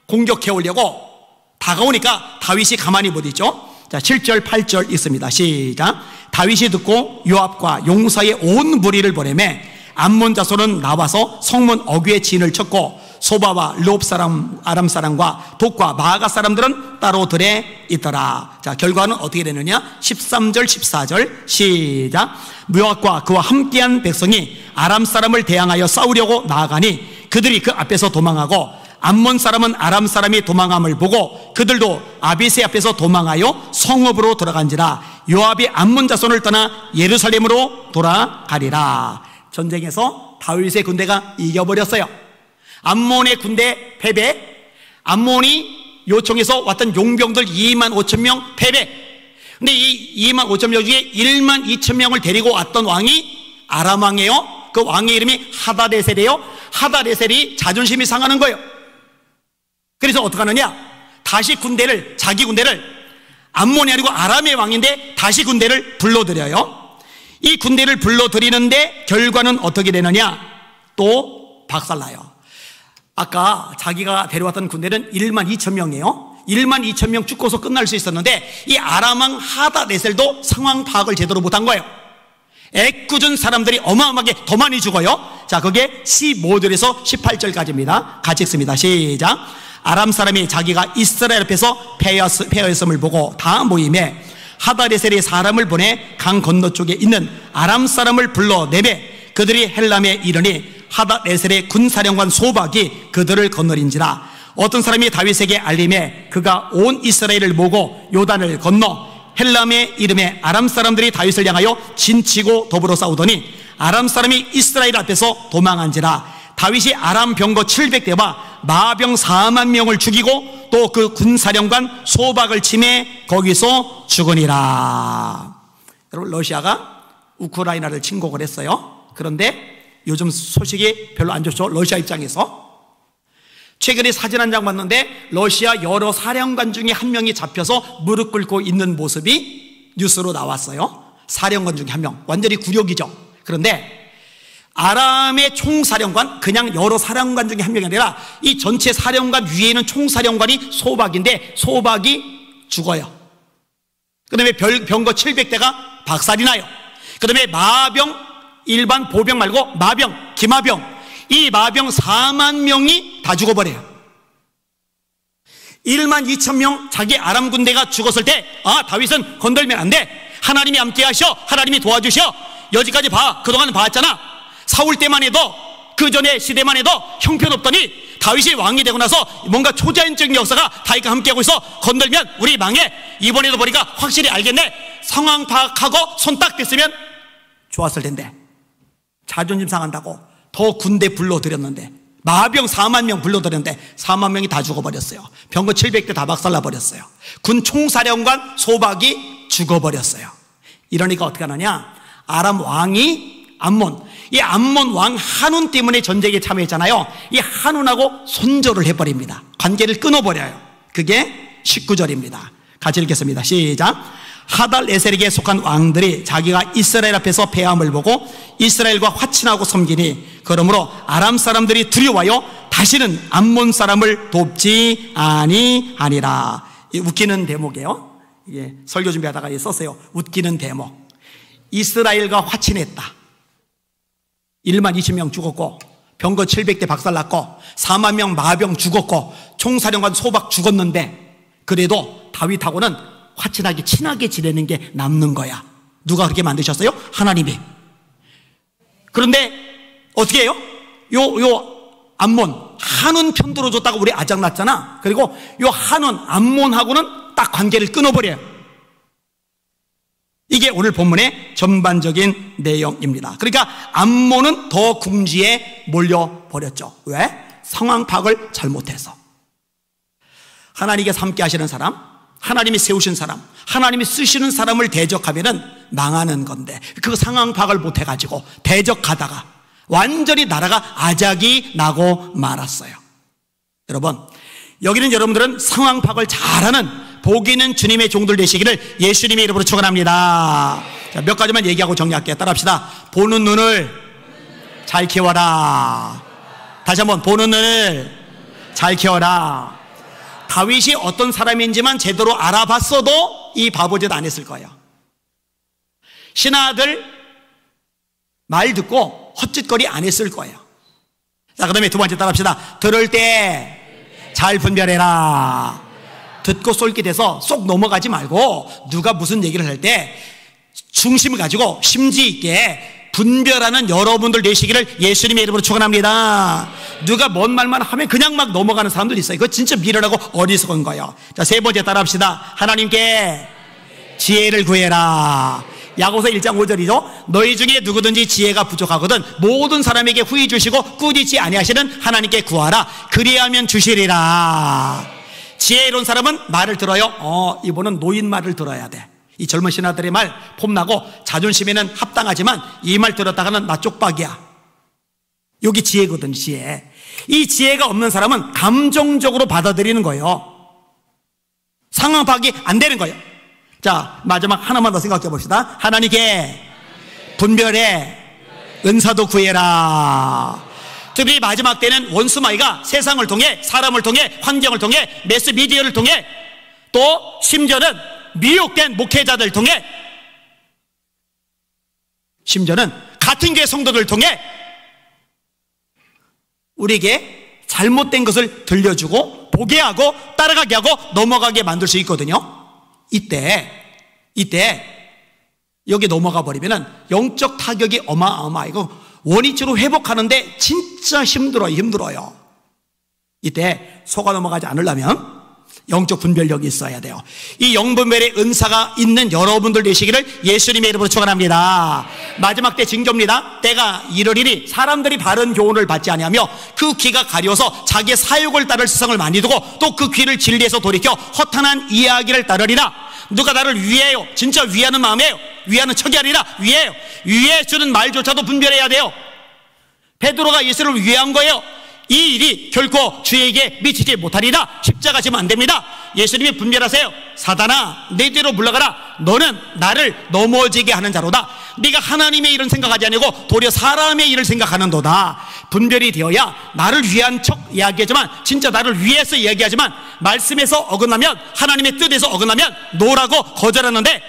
공격해 오려고 다가오니까 다윗이 가만히 못 있죠. 자, 7절 8절 있습니다. 시작. 다윗이 듣고 요압과 용사의 온 무리를 보내매 암몬 자손은 나와서 성문 어귀에 진을 쳤고 소바와 르홉 사람 아람 사람과 돕과 마가 사람들은 따로 들에 있더라. 자, 결과는 어떻게 되느냐? 13절 14절 시작. 요압과 그와 함께한 백성이 아람 사람을 대항하여 싸우려고 나아가니 그들이 그 앞에서 도망하고 암몬 사람은 아람 사람이 도망함을 보고 그들도 아비새 앞에서 도망하여 성읍으로 들어간지라. 요압이 암몬 자손을 떠나 예루살렘으로 돌아가리라. 전쟁에서 다윗의 군대가 이겨버렸어요. 암몬의 군대 패배, 암몬이 요청해서 왔던 용병들 25,000명 패배. 근데 이 25,000명 중에 12,000명을 데리고 왔던 왕이 아람 왕이에요. 그 왕의 이름이 하다데셀이에요. 하다데셀이 자존심이 상하는 거예요. 그래서 어떻게 하느냐? 다시 군대를, 자기 군대를, 암몬이 아니고 아람의 왕인데 다시 군대를 불러들여요. 이 군대를 불러들이는데 결과는 어떻게 되느냐? 또 박살나요. 아까 자기가 데려왔던 군대는 12,000명이에요. 12,000명 죽고서 끝날 수 있었는데 이 아람왕 하다데셀도 상황 파악을 제대로 못한 거예요. 애꿎은 사람들이 어마어마하게 더 많이 죽어요. 자, 그게 15절에서 18절까지입니다. 같이 읽습니다. 시작. 아람 사람이 자기가 이스라엘 앞에서 패하였음을 보고 다 모임에 하다데셀이 사람을 보내 강 건너쪽에 있는 아람 사람을 불러내매 그들이 헬람에 이르니 하다데셀의 군사령관 소박이 그들을 건너린지라. 어떤 사람이 다윗에게 알림해 그가 온 이스라엘을 모고 요단을 건너 헬람의 이름에 아람 사람들이 다윗을 향하여 진치고 더불어 싸우더니 아람 사람이 이스라엘 앞에서 도망한지라. 다윗이 아람 병거 700대와 마병 4만 명을 죽이고 또 그 군사령관 소박을 치매 거기서 죽으니라. 여러분, 러시아가 우크라이나를 침공을 했어요. 그런데 요즘 소식이 별로 안 좋죠. 러시아 입장에서. 최근에 사진 한 장 봤는데 러시아 여러 사령관 중에 한 명이 잡혀서 무릎 꿇고 있는 모습이 뉴스로 나왔어요. 사령관 중에 한 명. 완전히 굴욕이죠. 그런데 아람의 총사령관, 그냥 여러 사령관 중에 한 명이 아니라 이 전체 사령관 위에 있는 총사령관이 소박인데 소박이 죽어요. 그 다음에 병거 700대가 박살이 나요. 그 다음에 마병, 일반 보병 말고 마병, 기마병, 이 마병 4만 명이 다 죽어버려요. 1만 2천 명 자기 아람 군대가 죽었을 때, 아, 다윗은 건들면 안 돼. 하나님이 함께 하셔. 하나님이 도와주셔. 여기까지 봐. 그동안 봤잖아. 사울 때만 해도, 그 전에 시대만 해도 형편없더니 다윗이 왕이 되고 나서 뭔가 초자연적인 역사가 다윗과 함께하고 있어. 건들면 우리 망해. 이번에도 보니까 확실히 알겠네. 상황 파악하고 손 딱 댔으면 좋았을 텐데, 자존심 상한다고 더 군대 불러들였는데, 마병 4만 명 불러들였는데 4만 명이 다 죽어버렸어요. 병거 700대 다 박살나버렸어요. 군 총사령관 소박이 죽어버렸어요. 이러니까 어떻게 하느냐, 아람 왕이 암몬, 이 암몬 왕 한운 때문에 전쟁에 참여했잖아요. 이 한운하고 손절을 해버립니다. 관계를 끊어버려요. 그게 19절입니다 같이 읽겠습니다. 시작. 하달 에셀에게 속한 왕들이 자기가 이스라엘 앞에서 패함을 보고 이스라엘과 화친하고 섬기니, 그러므로 아람 사람들이 두려워하여 다시는 암몬 사람을 돕지 아니하니라. 웃기는 대목이에요. 이게 설교 준비하다가 썼어요. 웃기는 대목. 이스라엘과 화친했다. 1만 2천 명 죽었고, 병거 700대 박살났고, 4만 명 마병 죽었고, 총사령관 소박 죽었는데, 그래도 다윗하고는 화친하게 친하게 지내는 게 남는 거야. 누가 그렇게 만드셨어요? 하나님이. 그런데 어떻게 해요? 암몬 한운 편 들어줬다고 우리 아작났잖아. 그리고 요 한운 암몬하고는 딱 관계를 끊어버려요. 이게 오늘 본문의 전반적인 내용입니다. 그러니까 암몬은 더 궁지에 몰려버렸죠. 왜? 상황 파악을 잘못해서. 하나님께서 함께 하시는 사람, 하나님이 세우신 사람, 하나님이 쓰시는 사람을 대적하면은 망하는 건데, 그 상황 파악을 못해가지고 대적하다가 완전히 나라가 아작이 나고 말았어요. 여러분, 여기는 여러분들은 상황 파악을 잘하는 복 있는 주님의 종들 되시기를 예수님의 이름으로 축원합니다. 자, 몇 가지만 얘기하고 정리할게요. 따라합시다. 보는 눈을 잘 키워라. 다시 한번, 보는 눈을 잘 키워라. 다윗이 어떤 사람인지만 제대로 알아봤어도 이 바보짓 안 했을 거예요. 신하들 말 듣고 헛짓거리 안 했을 거예요. 자, 그 다음에 두 번째 따라합시다. 들을 때 잘 분별해라. 듣고 쏠깃해서 쏙 넘어가지 말고, 누가 무슨 얘기를 할 때 중심을 가지고 심지 있게 분별하는 여러분들 되시기를 예수님의 이름으로 축원합니다. 누가 뭔 말만 하면 그냥 막 넘어가는 사람들 있어요. 그거 진짜 미련하고 어리석은 거예요. 자, 세 번째 따라합시다. 하나님께 지혜를 구해라. 야고보서 1장 5절이죠. 너희 중에 누구든지 지혜가 부족하거든 모든 사람에게 후히 주시고 꾸짖지 아니하시는 하나님께 구하라. 그리하면 주시리라. 지혜로운 사람은 말을 들어요. 이분은 노인 말을 들어야 돼. 이 젊은 신하들의 말 폼나고 자존심에는 합당하지만 이 말 들었다가는 나 쪽박이야. 여기 지혜거든, 지혜. 이 지혜가 없는 사람은 감정적으로 받아들이는 거예요. 상황 파악이 안 되는 거예요. 자, 마지막 하나만 더 생각해 봅시다. 하나님께 분별의 은사도 구해라. 특히 마지막 때는 원수마귀가 세상을 통해, 사람을 통해, 환경을 통해, 매스미디어를 통해, 또 심지어는 미혹된 목회자들 통해, 심지어는 같은 교회 성도들 통해 우리에게 잘못된 것을 들려주고 보게 하고 따라가게 하고 넘어가게 만들 수 있거든요. 이때 여기 넘어가 버리면은 영적 타격이 어마어마하고 원위치로 회복하는데 진짜 힘들어요. 이때 속아 넘어가지 않으려면 영적 분별력이 있어야 돼요. 이 영분별의 은사가 있는 여러분들 되시기를 예수님의 이름으로 축원합니다. 마지막 때 징조입니다. 때가 이르리니 사람들이 바른 교훈을 받지 아니하며 그 귀가 가려서 자기의 사욕을 따를 세상을 많이 두고 또 그 귀를 진리에서 돌이켜 허탄한 이야기를 따르리라. 누가 나를 위해요? 진짜 위하는 마음이에요. 위하는 척이 아니라 위해요. 위해 주는 말조차도 분별해야 돼요. 베드로가 예수를 위한 거예요. 이 일이 결코 주에게 미치지 못하리라. 십자가 지면 안 됩니다. 예수님이 분별하세요. 사단아, 내 뒤로 물러가라. 너는 나를 넘어지게 하는 자로다. 네가 하나님의 일은 생각하지 아니고 도리어 사람의 일을 생각하는도다. 분별이 되어야 나를 위한 척 이야기하지만 진짜 나를 위해서 이야기하지만 말씀에서 어긋나면, 하나님의 뜻에서 어긋나면 노라고 거절하는데,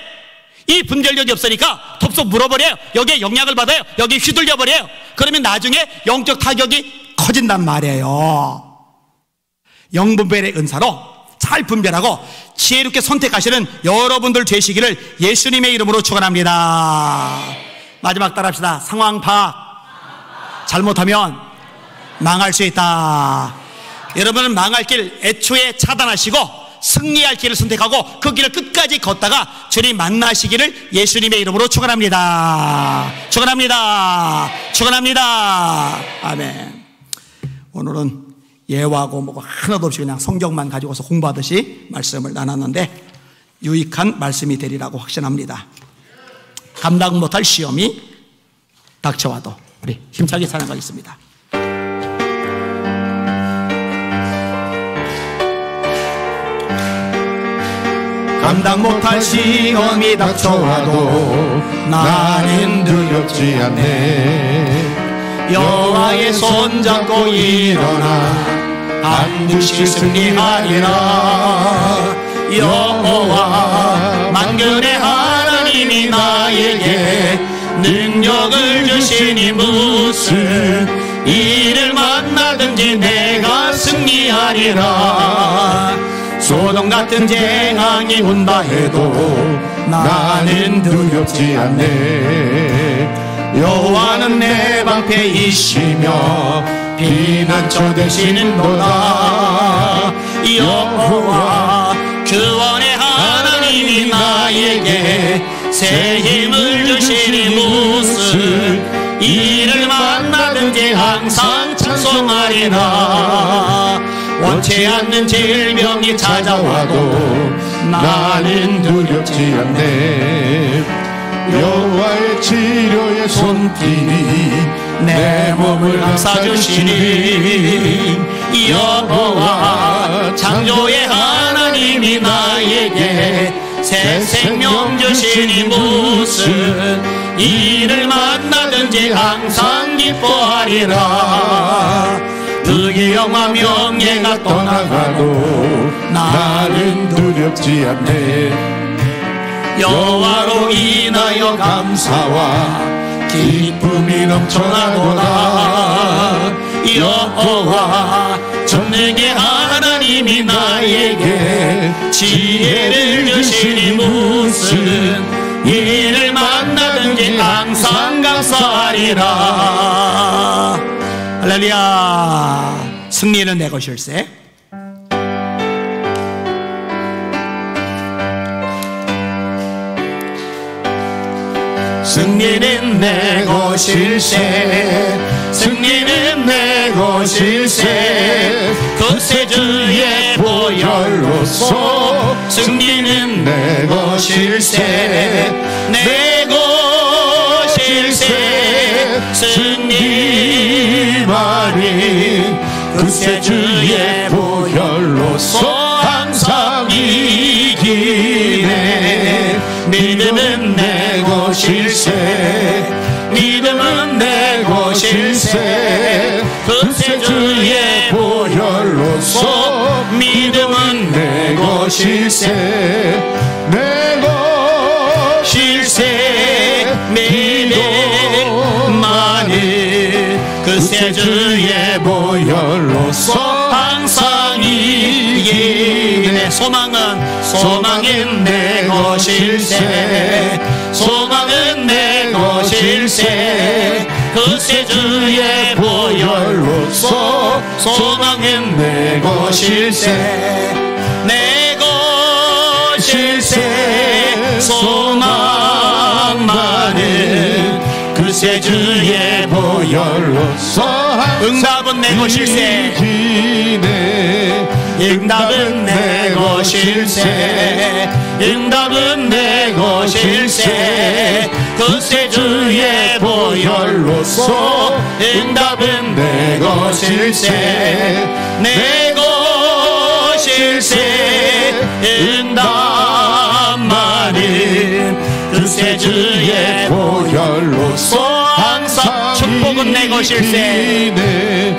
이 분별력이 없으니까 덥석 물어버려요. 여기에 영향을 받아요. 여기에 휘둘려버려요. 그러면 나중에 영적 타격이 커진단 말이에요. 영분별의 은사로 잘 분별하고 지혜롭게 선택하시는 여러분들 되시기를 예수님의 이름으로 축원합니다. 마지막 따라합시다. 상황 파악. 잘못하면 망할 수 있다. 여러분은 망할 길 애초에 차단하시고 승리할 길을 선택하고 그 길을 끝까지 걷다가 주님 만나시기를 예수님의 이름으로 축원합니다. 축원합니다. 축원합니다. 아멘. 오늘은 예화고 뭐고 하나도 없이 그냥 성경만 가지고서 공부하듯이 말씀을 나눴는데 유익한 말씀이 되리라고 확신합니다. 감당 못할 시험이 닥쳐와도 우리 힘차게 살아가겠습니다. 감당 못할 시험이 닥쳐와도 나는 두렵지 않네. 여호와의 손잡고 일어나 반드시 승리하리라. 여호와 만군의 하나님이 나에게 능력을 주시니 무슨 일을 만나든지 내가 승리하리라. 소돔 같은 재앙이 온다 해도 나는 두렵지 않네. 여호와는 내 방패이시며 피난처 되시는도다. 여호와 구원의 하나님이 나에게 새 힘을 주시니 무슨 일을 만나든지 항상 찬송하리라. 원치 않는 질병이 찾아와도 나는 두렵지 않네. 여호와의 치료의 손길이 내 몸을 감싸주시니 여호와 창조의 하나님이 나에게 새 생명 주시니 무슨 일을 만나든지 항상 기뻐하리라. 부귀영화 명예가 떠나가도 나는 두렵지 않네. 여호와로 인하여 감사와 기쁨이 넘쳐나도다. 여호와 전능의 하나님이 나에게 지혜를 주시니 무슨 일을 만나든지 항상 감사하리라. 할렐루야. 승리는 내 것일세. 승리는 내 것일세. 승리는 내 것일세. 구세주의 보혈로서 승리는 내 것일세. 내 것일세. 승리만이 구세주의 보혈로서 항상 이기네. 믿음은 내 것일세. 믿음은 내 것일세. 구세주의 보혈로서 믿음은 내 것일세. 내 것일세. 믿음만이 구세주의 보혈로서 항상 이기네. 소망은 내 것일세. 소망은 내 것일세. 구세주의 보혈로서 소망은 내 것일세. 내 것일세. 소망만은 구세주의 보혈로서 응답은 내 것일세. 응답은 내 것일세. 응답은 내 것일세. 구세주의 보혈로서 응답은 내 것일세. 내 것일세. 응답만은 구세주의 보혈로서 항상 축복은 내 것일세.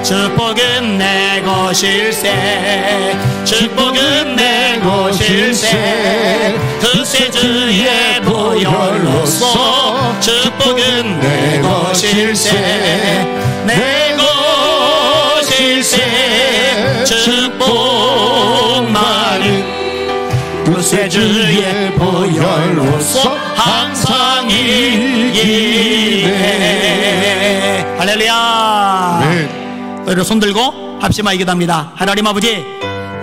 축복은 내 것일세. 축복은 내 내고실세 그 세주의 보혈로서 축복은 내고실세 내고실세 축복 많이 그 세주의 보혈로서 항상 이기네. 할렐루야. 네. 우리 손 들고 합심하여 기도합니다. 하나님 아버지,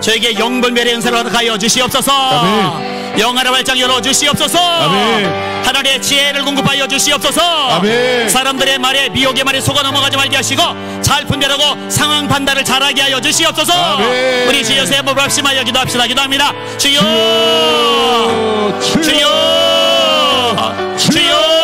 저에게 영불멸의 은사를 허락하여 주시옵소서. 아멘. 영화를 활짝 열어주시옵소서. 아멘. 하나님의 지혜를 공급하여 주시옵소서. 아멘. 사람들의 말에 미혹의 말에 속아 넘어가지 말게 하시고 잘 분별하고 상황 판단을 잘하게 하여 주시옵소서. 아멘. 우리 주 예수의 몸을 합심하여 기도합시다. 기도합니다. 주여 주여 주여.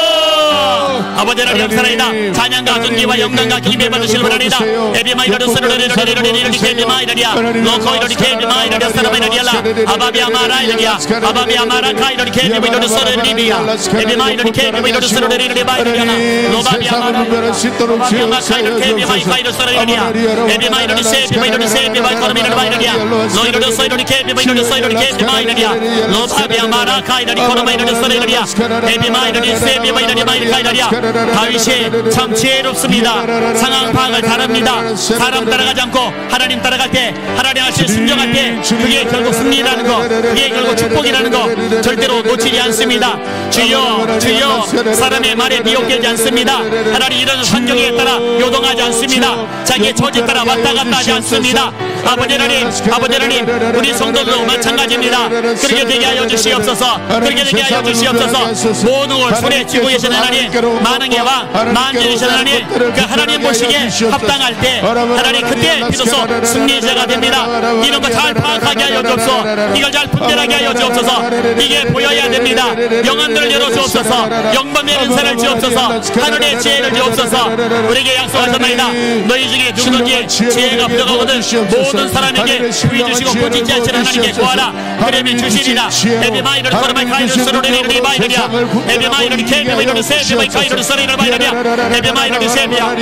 아버지 하나님 감사합니다. 찬양과 존귀와 영광과 기쁨을 받으시길 바랍니다. 에비마이라를 서르르르르르르르르 케비마이라리아 로코이러리 케비마이라리아 사라마이라리아라 아바비아마라이라리아 아바비아마라카이러리 케비마이라리 서르리비아 에비마이라리 케비마이라리 서르르르르바이라리아나 로바비아마라이라리아 로바비아마카이러리 케비마이카이러리 서르리아리아 에비마이라리 세비마이라리 세비마이코노미라리아리아 로이러리 서이러리 케비마이라리 서이러리 케비마이라리아 로바비아마라카이러리 코노마이라리 서르리아리아 에비마이라리 세비마이라리 마이카이라리아. 다윗이 참 지혜롭습니다. 상황 파악을 잘합니다. 사람 따라가지 않고 하나님 따라갈 때, 하나님 하신 순종할 때 그게 결국 승리라는 거, 그게 결국 축복이라는 거 절대로 놓치지 않습니다. 주여 주여. 사람의 말에 미혹되지 않습니다. 하나님 이런 환경에 따라 요동하지 않습니다. 자기의 처지에 따라 왔다 갔다 하지 않습니다. 아버지 하나님, 아버지 하나님, 우리 성도도 마찬가지입니다. 그렇게 되게 하여 주시옵소서. 그렇게 되게 하여 주시옵소서. 모든 걸 손에 쥐고 계신 하나님, 만왕의 왕, 만주이신 하나님, 그 하나님 보시기에 합당할 때 하나님 그때 비로소 승리자가 됩니다. 이런 거 잘 파악하게 하여 주옵소서. 이걸 잘 분별하게 하여 주옵소서. 이게 보여야 됩니다. 영안들을 열어주옵소서. 영범의 은사를 주옵소서. 하늘의 지혜를 주옵소서. 우리에게 약속하셨나이다. 너희 중에 누구든지 지혜가 부족하거든 모든 사람에게 주의 주시고 꾸짖지 않으시는 하나님께 구하라. 그러면 주시리라. 에비마이를 걸어마이 카이를 서로리리리 마이르리아 에비마이를 케비마이를 세비마이 카이를 서리를 마이르리아 에비마이를 세비야.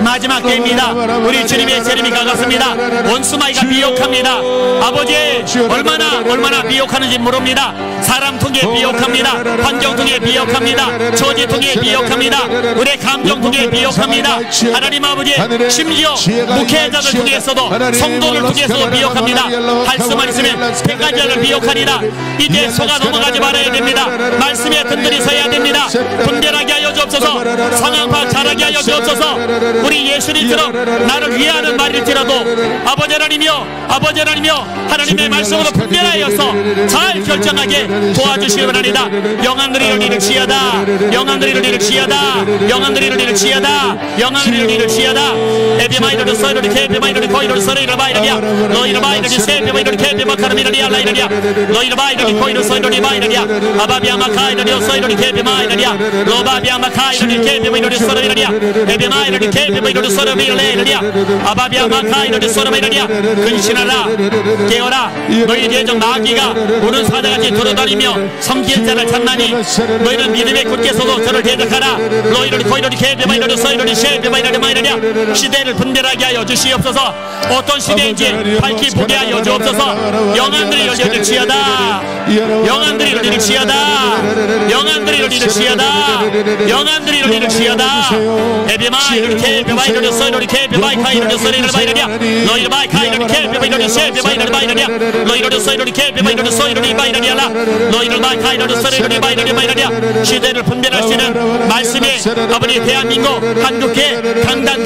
마지막 때입니다. 우리 주님의 재림이 가깝습니다. 원수마이가 미혹합니다. 아버지 얼마나 미혹하는지 모릅니다. 사람 통해 미혹합니다. 환경 통해 미혹합니다. 처지 통해 미혹합니다. 우리의 감정 통해 미혹합니다. 하나님 아버지, 심지어 목회자들 통해서도 성도를 통해서도 미혹합니다. 할 수만 있으면 백가지를 미혹하리라. 이제 속아 넘어가지 말아야 됩니다. 말씀에 든든히 서야 됩니다. 분별하게 하여 주옵소서. 상황 파악 잘하게 하여 주옵소서. 우리 예수님처럼 나를 위하는 말일지라도 아버지 하나님이여, 아버지 하나님이여, 하나님의 말씀으로 분별하여서 잘 결정하게 도와주시기 바랍니다. 영안들이 이를 지어다. 영안들이 이를 지어다. 영안들이 이를 지어다. 영안들이 이를 지어다. 에비마이를 서이를 케비마이를 코이를 서이를 바이르리아 너희를 바이르리 세비마이를 케비마카르미르리아 라이르리아 너희를 바이르리 코이를 서이를 바이르리아 아바비아마카이르리 서이를 케비마이르리아 로바비아마카이르리 케비마이를 서이르리아 에비마이르리 케비마이를 서이르리아 아바비아마카이르리 서이르리아 근신하라. 깨어라. 너희 대적 마귀가 우는 사자같이 돌아다니며 섬기는 자를 찾나니 너희는 믿음에 굳게 서도 저를 대적하라. 너희를 코이르리 케비마이르리 서이르리 셰비마이르리 마이르리아. 시대를 분별하게 하여 주시옵소서. 어떤 시대인지 밝히 보게 하여 주옵소서. 영안들이 열려질지어다. 영안들이 열릴지어다. 영안들이 열릴지어다. 영안들이 열릴지어다. 에비마이르리 케비마이르리 서이르리 케비마이카이르리 서이르리 마이르리아 너희를 마이카이르리 케비마이르리 셰비마이르리 마이르리아 너희를 서이르리 케비마이르리 서이르리 마이르리아라 너희를 마이카이르리 서이르리 마이르리 마이르리아. 시대를 분별할 수 있는 말씀이 아버지 대한민국 한국회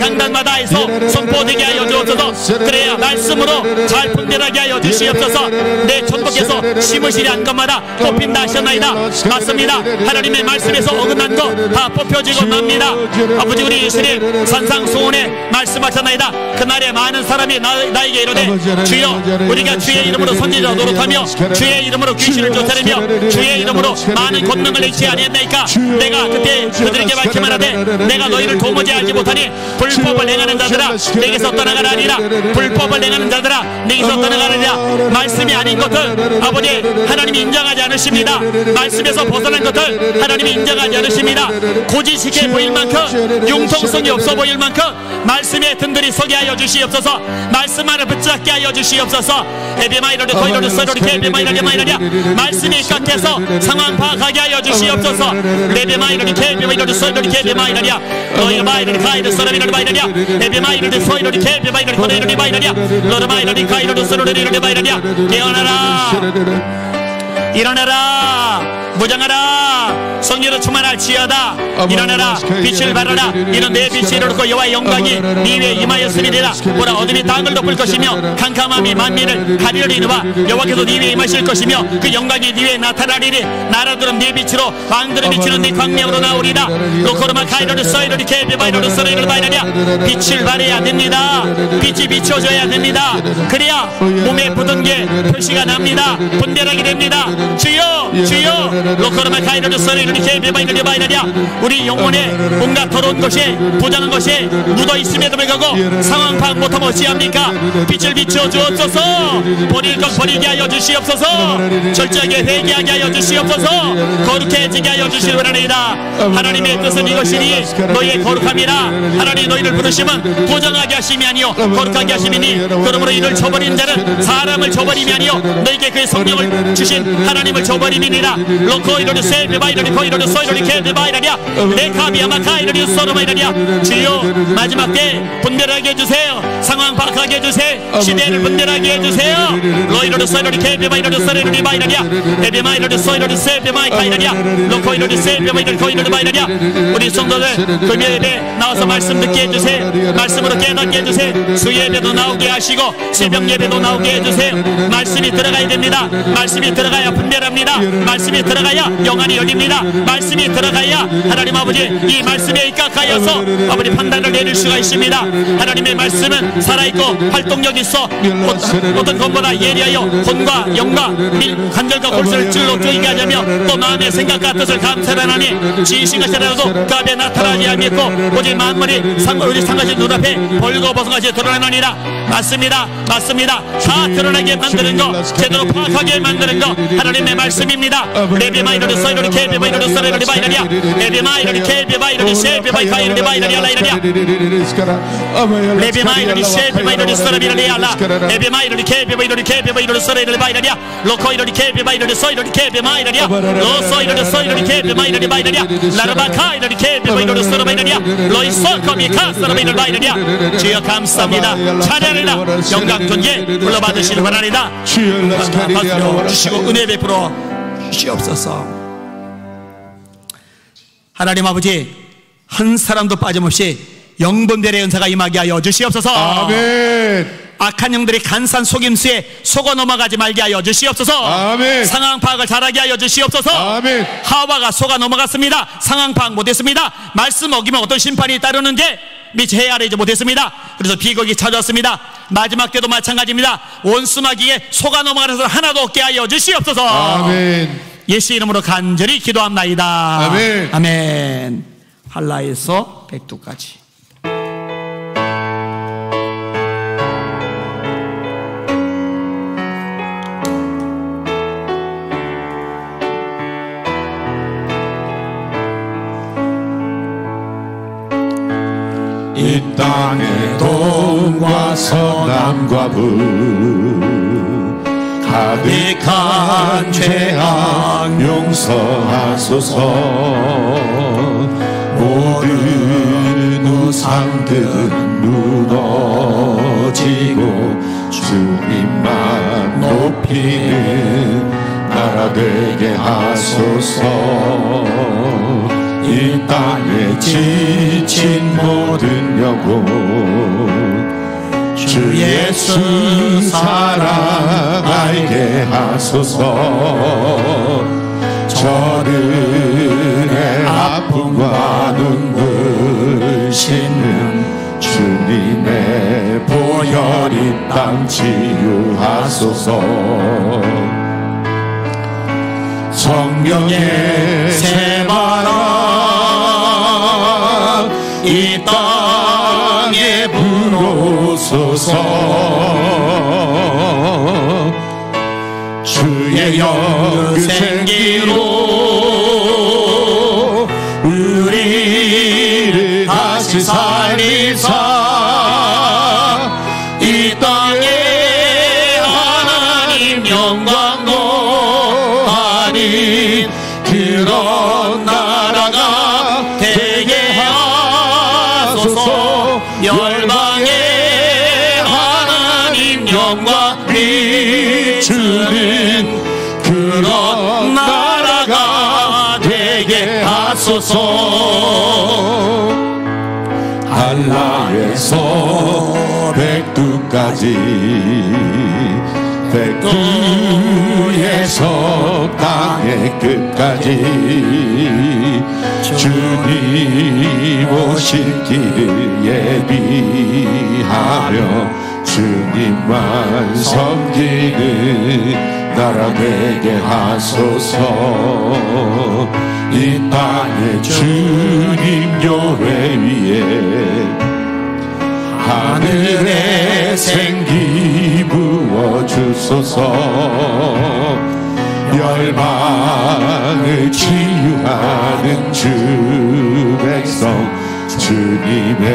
강단마다에서 선포되게 하여 주옵소서. 그래야 말씀으로 잘 분별하게 하여 주시옵소서. 내 천국에서 심으시리 한 것마다 뽑힌다 하셨나이다. 맞습니다. 하나님의 말씀에서 어긋난 것 다 뽑혀지고 납니다. 아버지 우리 예수님 산상수훈에 말씀하셨나이다. 그날에 많은 사람이 나에게 이르되 주여 우리가 주의 이름으로 선지자 노릇하며 주의 이름으로 귀신을 쫓아내며 주의 이름으로 많은 권능을 행치 아니했나이까. 내가 그때 그들에게 밝히면 하되 내가 너희를 도무지 알지 못하니 불법을 행하는 자들 자들아 내게서 떠나가라 하리라. 불법을 행하는 자들아 내게서 떠나가라. 말씀이 아닌 것들 아버지 하나님이 인정하지 않으십니다. 말씀에서 벗어난 것들 하나님이 인정하지 않으십니다. 고지식해 보일 만큼 융통성이 없어 보일 만큼 말씀에 든든히 서게 하여 주시옵소서. 말씀만을 붙잡게 하여 주시옵소서. 에비마이로드 코이로드 서로리 케비마이라리 마이라리아 말씀이 깎여서 상황 파악하게 하여 주시옵소서. 레비마이로드 케비마이로드 서로리 케비마이라리아 너희가 마이로드 카이로드 서로리로드 마이라리아 에비마이로드 서로리 케비마이로드 코이로드 마이라리아 너르 마이로드 카이로드 서로리로드 마이라리아 깨어나라 일어나라 무장하라 성령으로 충만할지어다. 일어나라 빛을 발하라. 이는 내 빛이 이르렀고 여호와의 영광이 네 위에 임하였으리라. 보라 어둠이 땅을 덮을 것이며 캄캄함이 만민을 가리리노라. 여호와께서 네 위에 임하실 것이며 그 영광이 네 위에 나타나리니 나라들은 네 빛으로 왕들의 빛으로 네 광명으로 나오리라. 로코르마 카이로르 서이로리 케비바이로르 서이로리 바이라리아 빛을 발해야 됩니다. 빛이 비춰져야 됩니다. 그래야 몸에 묻은 게 표시가 납니다. 분별하게 됩니다. 주여 주여 로코르마 카이로르 서이로리 케비바이로리 바이라리아 우리 영혼에 온갖 더러운 것이 부정한 것이 묻어있음에도 불구하고 상황 파악 못하면 어찌합니까? 빛을 비춰 주옵소서. 버릴 것 버리게 하여 주시옵소서. 철저하게 회개하게 하여 주시옵소서. 거룩해지게 하여 주시오리이다. 하나님의 뜻은 이것이니 너희의 거룩함이라. 하나님 너희를 부르심은 부정하게 하심이 아니요 거룩하게 하심이니 그러므로 이를 저버린 자는 사람을 저버림이 아니요 너희에게 그의 성령을 주신 하나님을 저버림이니라. 로코이로르 세베바이로리 코이로르 소이로리 케베바이라리아 레카비아마 카이로리 소르바이라리아 주여 마지막 때 분별하게 해주세요. 상황 파악하게 해주세요. 시대를 분별하게 해주세요. 로이로르 소이로리 케베바이로리 소이로리 바이라리아 에베마이로리 소이로리 세베마이 카이라리아 로코이로리 세베바이로리 코이로리 바이라리아 우리 성도들 금요일에 나와서 말씀 듣게 해주세요. 말씀으로 깨닫게 해주세요. 수예배도 나오게 하시고 새벽 예배도 나오게 해주세요. 말씀이 들어가야 됩니다. 말씀이 들어가야 분별합니다. 말씀이 들어가야 영안이 열립니다. 말씀이 들어가야 하나님 아버지 이 말씀에 입각하여서 아버지 판단을 내릴 수가 있습니다. 하나님의 말씀은 살아있고 활동력이 있어 어떤 것보다 예리하여 혼과 영과 관절과 골수를 찔러 쪼이게 하자며 또 마음의 생각과 뜻을 감찰하나니 지으신 것이라도 그 앞에 나타나지 않겠고 오직 만물이 우리 상가신 눈앞에 벌거벗은것이 드러나느니라. 맞습니다. 맞습니다. 다 드러나게 만드는 거 제대로 파악하게 만드는 거 하나님의 말씀입니다. 레비마이로리 서이로리 케비마이로리 서이로리 바이라리아 에비마이로리 케비마이로리 세비마이 카이로리 바이라리아 라이라리아 레비마이로리 세비마이로리 서이로리 알라 에비마이로리 케비마이로리 케비마이로리 서이로리 바이라리아 로코이로리 케비마이로리 서이로리 케비마이라리아 로소이로리 서이로리 케비마이로리 바이라리아 라르바 카이로리 케비마이로리 서이로리 바이라리아 로이소코미 카서로미로리 바이라리아 주여 감사합니다. 찬양이다 영광 존귀 불러받으시길 바랍니다. 박수 주시고 은혜 베풀어 주시옵소서. 하나님 아버지 한 사람도 빠짐없이 영분별의 은사가 임하게 하여 주시옵소서. 아멘. 악한 영들이 간산 속임수에 속아 넘어가지 말게 하여 주시옵소서. 아멘. 상황 파악을 잘하게 하여 주시옵소서. 아멘. 하와가 속아 넘어갔습니다. 상황 파악 못했습니다. 말씀 어기면 어떤 심판이 따르는데 미처 헤아리지 못했습니다. 그래서 비극이 찾아왔습니다. 마지막 때도 마찬가지입니다. 원수마귀에 속아 넘어가서 하나도 없게 하여 주시옵소서. 아멘. 예수 이름으로 간절히 기도합나이다. 아멘. 아멘. 할라에서 백두까지. 이 땅의 동과 서남과 북 가득한 죄악 용서하소서. 모든 우상들은 무너지고 주님만 높이는 나라 되게 하소서. 이 땅에 지친 모든 영혼 주 예수 사랑 알게 하소서. 저들의 아픔과 눈물 씻는 주님의 보혈 이 땅 치유하소서. 성령의 새바람 이 땅에 불어 하소서. 주의 영생기로 우리를 다시 살리사 이 땅에 하나님 영광도 아닌 그런 나라가 되게 하소서. 열방에 하나님 영광 비추는 그런 나라가 되게 하소서. 한라에서 백두까지 백두에서 땅의 끝까지 주님 오실 길을 예비하며 주님만 섬기는 나라 되게 하소서. 이 땅에 주님 교회 위에 하늘의 생기 부어주소서. 열방을 치유하는 주 백성 주님의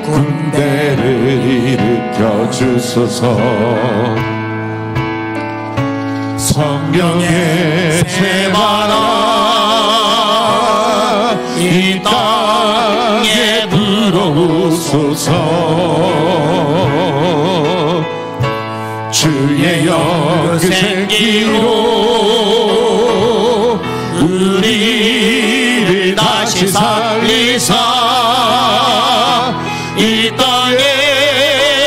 군대를 일으켜 주소서. 성령의 세바라 이 땅에 불어오소서. 주의 영생기로 우리를 다시 살리사 이 땅에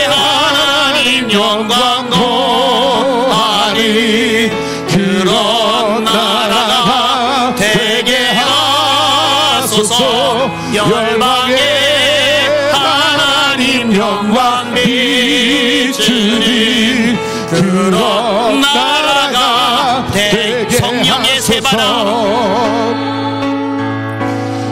하나님 영광도 아닌 그런 나라가 되게 하소서. 열방에 하나님 영광 비추는 그런 나라가 되게 성령의 세바라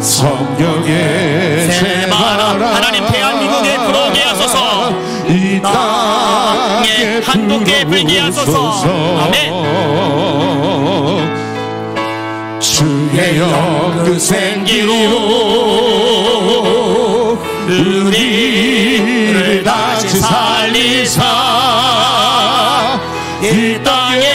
성령의 세바라 하나님 대한민국에 불어오게 하소서. 이 땅에 한국에 불게 하소서. 아멘. 주의 영생기로 우리를 다시 살리사 이 땅에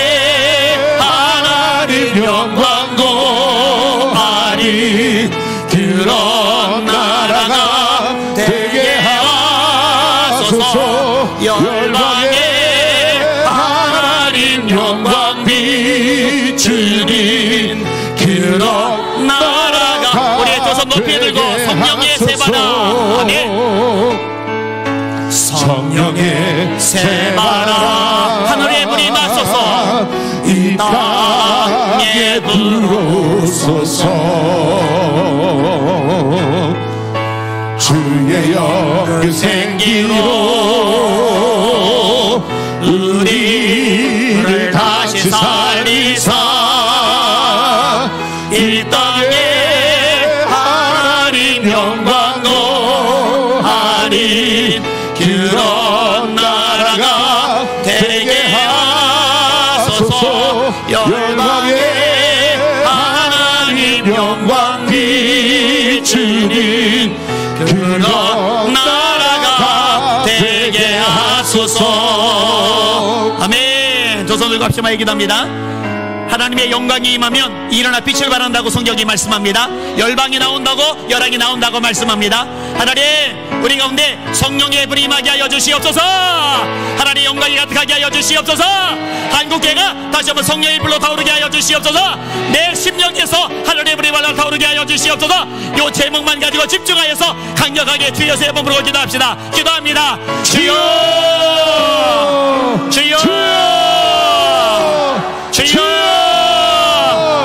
하나님 영광도 아닌 그런 나라가 되게 하소서. 열방에 하나님 영광 비추는 그런 나라가 우리의 두 손 높이 들고 성령의 세바라 아멘. 성령의 세바라 하늘의 불이 나소서. 이 땅에 불어오소서. 주의 영생기로 우리를 다시 살리사 이 땅에 하나님 영광도 아닌 그런 나라가 되게 하소서. 열방에 하나님 영광 비추는 그런 나라가 되게 하소서. 아멘. 두 손 들고 합시다. 얘기합니다. 하나님의 영광이 임하면 일어나 빛을 발한다고 성경이 말씀합니다. 열방이 나온다고 열왕이 나온다고 말씀합니다. 하나님 우리 가운데 성령의 불이 임하게 하여 주시옵소서. 하나님의 영광이 가득하게 하여 주시옵소서. 한국교회가 다시 한번 성령의 불로 타오르게 하여 주시옵소서. 내 심령에서 하나님의 불이 발라 타오르게 하여 주시옵소서. 요 제목만 가지고 집중하여서 강력하게 주여 세 번 부르고 기도합시다. 기도합니다. 주여 주여 주여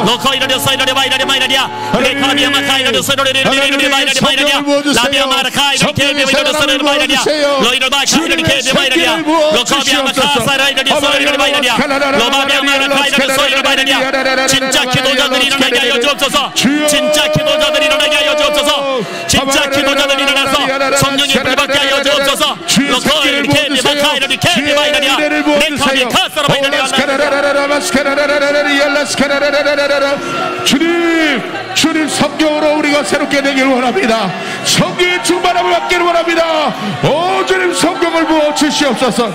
너커 이러려서 이러려봐 이러려봐 이러랴 레카비아마 카이러려 서로레레레레레 바이러려 바이러랴 라비아마라 카이러 케베 이러려 서로레레 바이러랴 너이러봐 카이러 케베 바이러랴 로카비아마 카사라 이러려 서로레레 바이러랴 로바비아마라 카이러 서로레레 바이러랴 진짜 기도자들이 일어나게 하여 주옵소서. 진짜 기도자들이 일어나게 하여 주옵소서. 진짜 기도자들이 일어나서 성령의 불을 받게 하여 주옵소서. 로커 이렇게 은혜를 부어주세요. 주님 성경으로 우리가 새롭게 되길 원합니다. 성경의 충만함을 받기를 원합니다. 오 주님 성경을 부어 주시옵소서.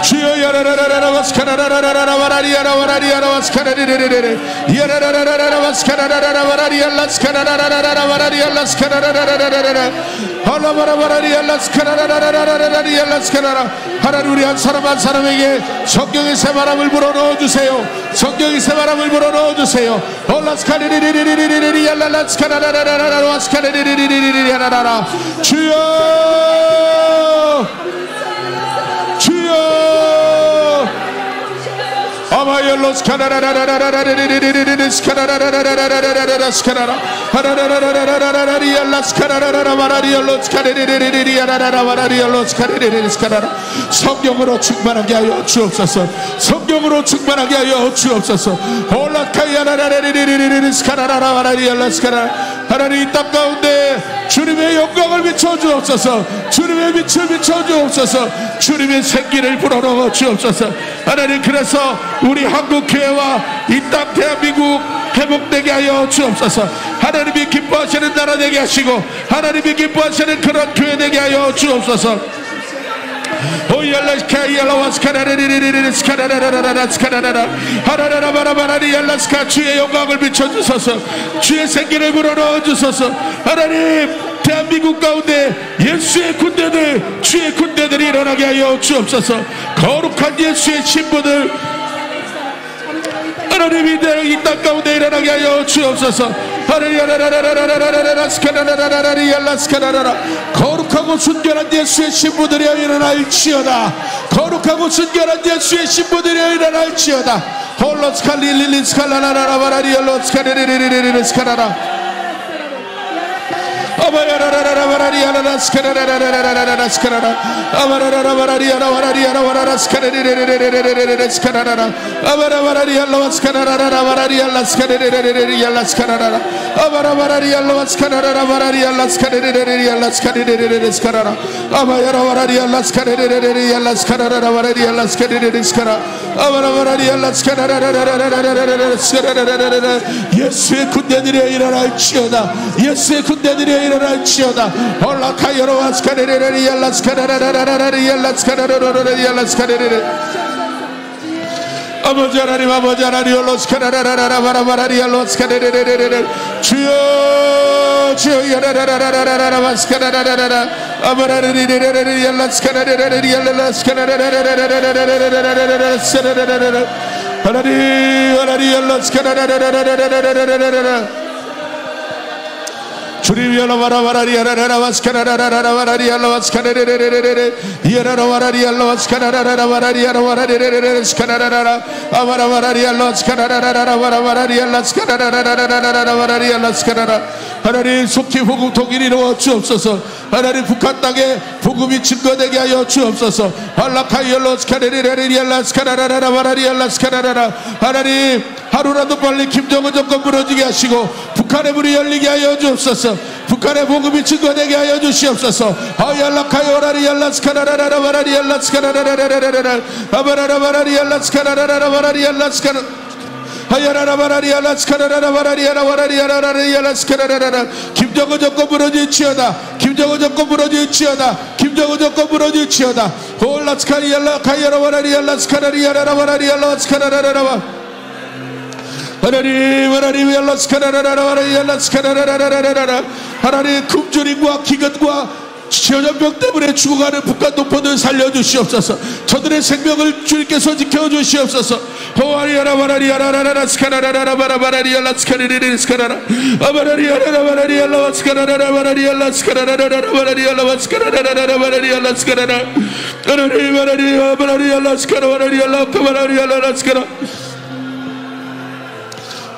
주여 야라라라라 와스카라라라라 와라리아라 와라리아라 와스카라리레레레 야라라라라라 와스카라라라라 와라리알라 스카라라라라 와라리알라 스카라라라라라라 할라바라 와라리알라 스카라라라라라리알라 스카라라. 하나님 우리 한 사람 한 사람에게 성경의 새바람을 불어넣어 주세요. 성경의 새바람을 불어넣어 주세요. 올라스카리리리리리리리 알라라 스카라라라라라 와스카리리리리리리 야라라라. 주여 주여 아마열로스 카라라라라라라라라라라라라 스카라라라라라라라라라 스카라라 하라라라라라라라라리알라 스카라라라라 마라리얼로스 카레레레레리아라라라 마라리얼로스 카레레레 스카라라. 성경으로 충만하게 하여 주옵소서. 성경으로 충만하게 하여 주옵소서. 올라카야라라레레레레레 스카라라라 마라리얼라 스카라라. 하나님 이 땅 가운데 주님의 영광을 비춰 주옵소서. 주님의 빛을 비춰 주옵소서. 주님의 생기를 불어넣어 주옵소서. 하나님 그래서 우리 한국교회와 이 땅 대한민국 회복되게 하여 주옵소서. 하나님이 기뻐하시는 나라 되게 하시고 하나님이 기뻐하시는 그런 교회 되게 하여 주옵소서. 주의 영광을 비춰주소서. 주의 생기를 불어넣어 주소서. 하나님 대한민국 가운데 예수의 군대들 주의 군대들이 일어나게 하여 주옵소서. 거룩한 예수의 신부들 하나님이 이 땅 가운데 일어나게 하여 주옵소서. 거룩하고 순결한 예수의 신부들이 일어날지어다. 거룩하고 순결한 예수의 신부들이 일어날지어다. 홀로스칼리리리스칼라라라바라리얼로스칼리리리리리스칼라라 아바야라라라라 와라리아라라 스카라라라라라라라 스카라라 아바라라라 와라리아라 와라리아라 와라라 스카레레레레레레레레레 스카라라라 아바라바라리알라 스카라라라 와라리알라 스카레레레레레리알라 스카라라라 아바라바라리알라 스카라라라 와라리알라 스카레레레레리알라 스카레레레레레 스카라라 아바야라 와라리알라 스카레레레레리알라 스카라라라 와라리알라 스카레레레 스카라 아바라바라리알라 스카라라라라라라라라라 스카라라라라라. 예수의 군대들이 일어날지어다. 예수의 군대들이 일어날지어다. 올라카여로와 스카레레레리알라 스카라라라라라리알라 스카라라라라리알라 스카레레레 아버지 하나님 아버지 하나님 올로스카라라라라바라바라리알로 스카레레레레레 주여 주여 야라라라라라라라 스카라라라라 아바라리레레레리알라 스카라레레리알라 스카라라라라라라라라라라라라 스카라라라라 하나님 하나리알라 스카라라라라라라라라라라 주님 열라바라바라리아라라라바스카라라라라바라리알라바스카레레레레레레 이에라라바라리알라바스카라라라라바라리아라바라레레레레스카라라라 아바라바라리알라바스카라라라라바라리알라스카라라라라바라리알라스카라라. 하나님 속히 복음 통일이 이루어 주옵소서. 하나님 북한 땅에 복음이 증거되게 하여 주옵소서. 알라카이얼로스카레레레리알라스카라라라바라리알라스카라라라. 하나님 하루라도 빨리 김정은 정권 무너지게 하시고 북한의 문이 열리게 하여 주옵소서. 북한의 복음이 증거되게 하여 주시옵소서. 아얄라카요라리알라스카라라라바라리알라스카라라라라라라 아바라라바라리알라스카라라라바라리알라스카라 하야라라바라리알라스카라라라바라리알라바라리알라라리알라스카라라라. 김정은 정권 무너질지어다. 김정은 정권 무너질지어다. 김정은 정권 무너질지어다. 홀라스카리알라카야라바라리알라스카라리알라바라리알라스카라라라라 하나님 하나님 알라스카라라라라라라라라라라라라. 하나님 굶주림과 기근과 전염병 때문에 죽어가는 북한 동포들 살려주시옵소서. 저들의 생명을 주님께서 지켜주시옵소서. 호아리아라바라리아라라라 스카라라라바라바라리알라 스카리리리 스카라라 아바라리아라바라리알라 스카라라라바라리알라 스카라라라바라리알라 스카라라라바라리알라 스카라라 하나님 하나님 바라리알라 스카라바라리알라 카바라리알라 스카라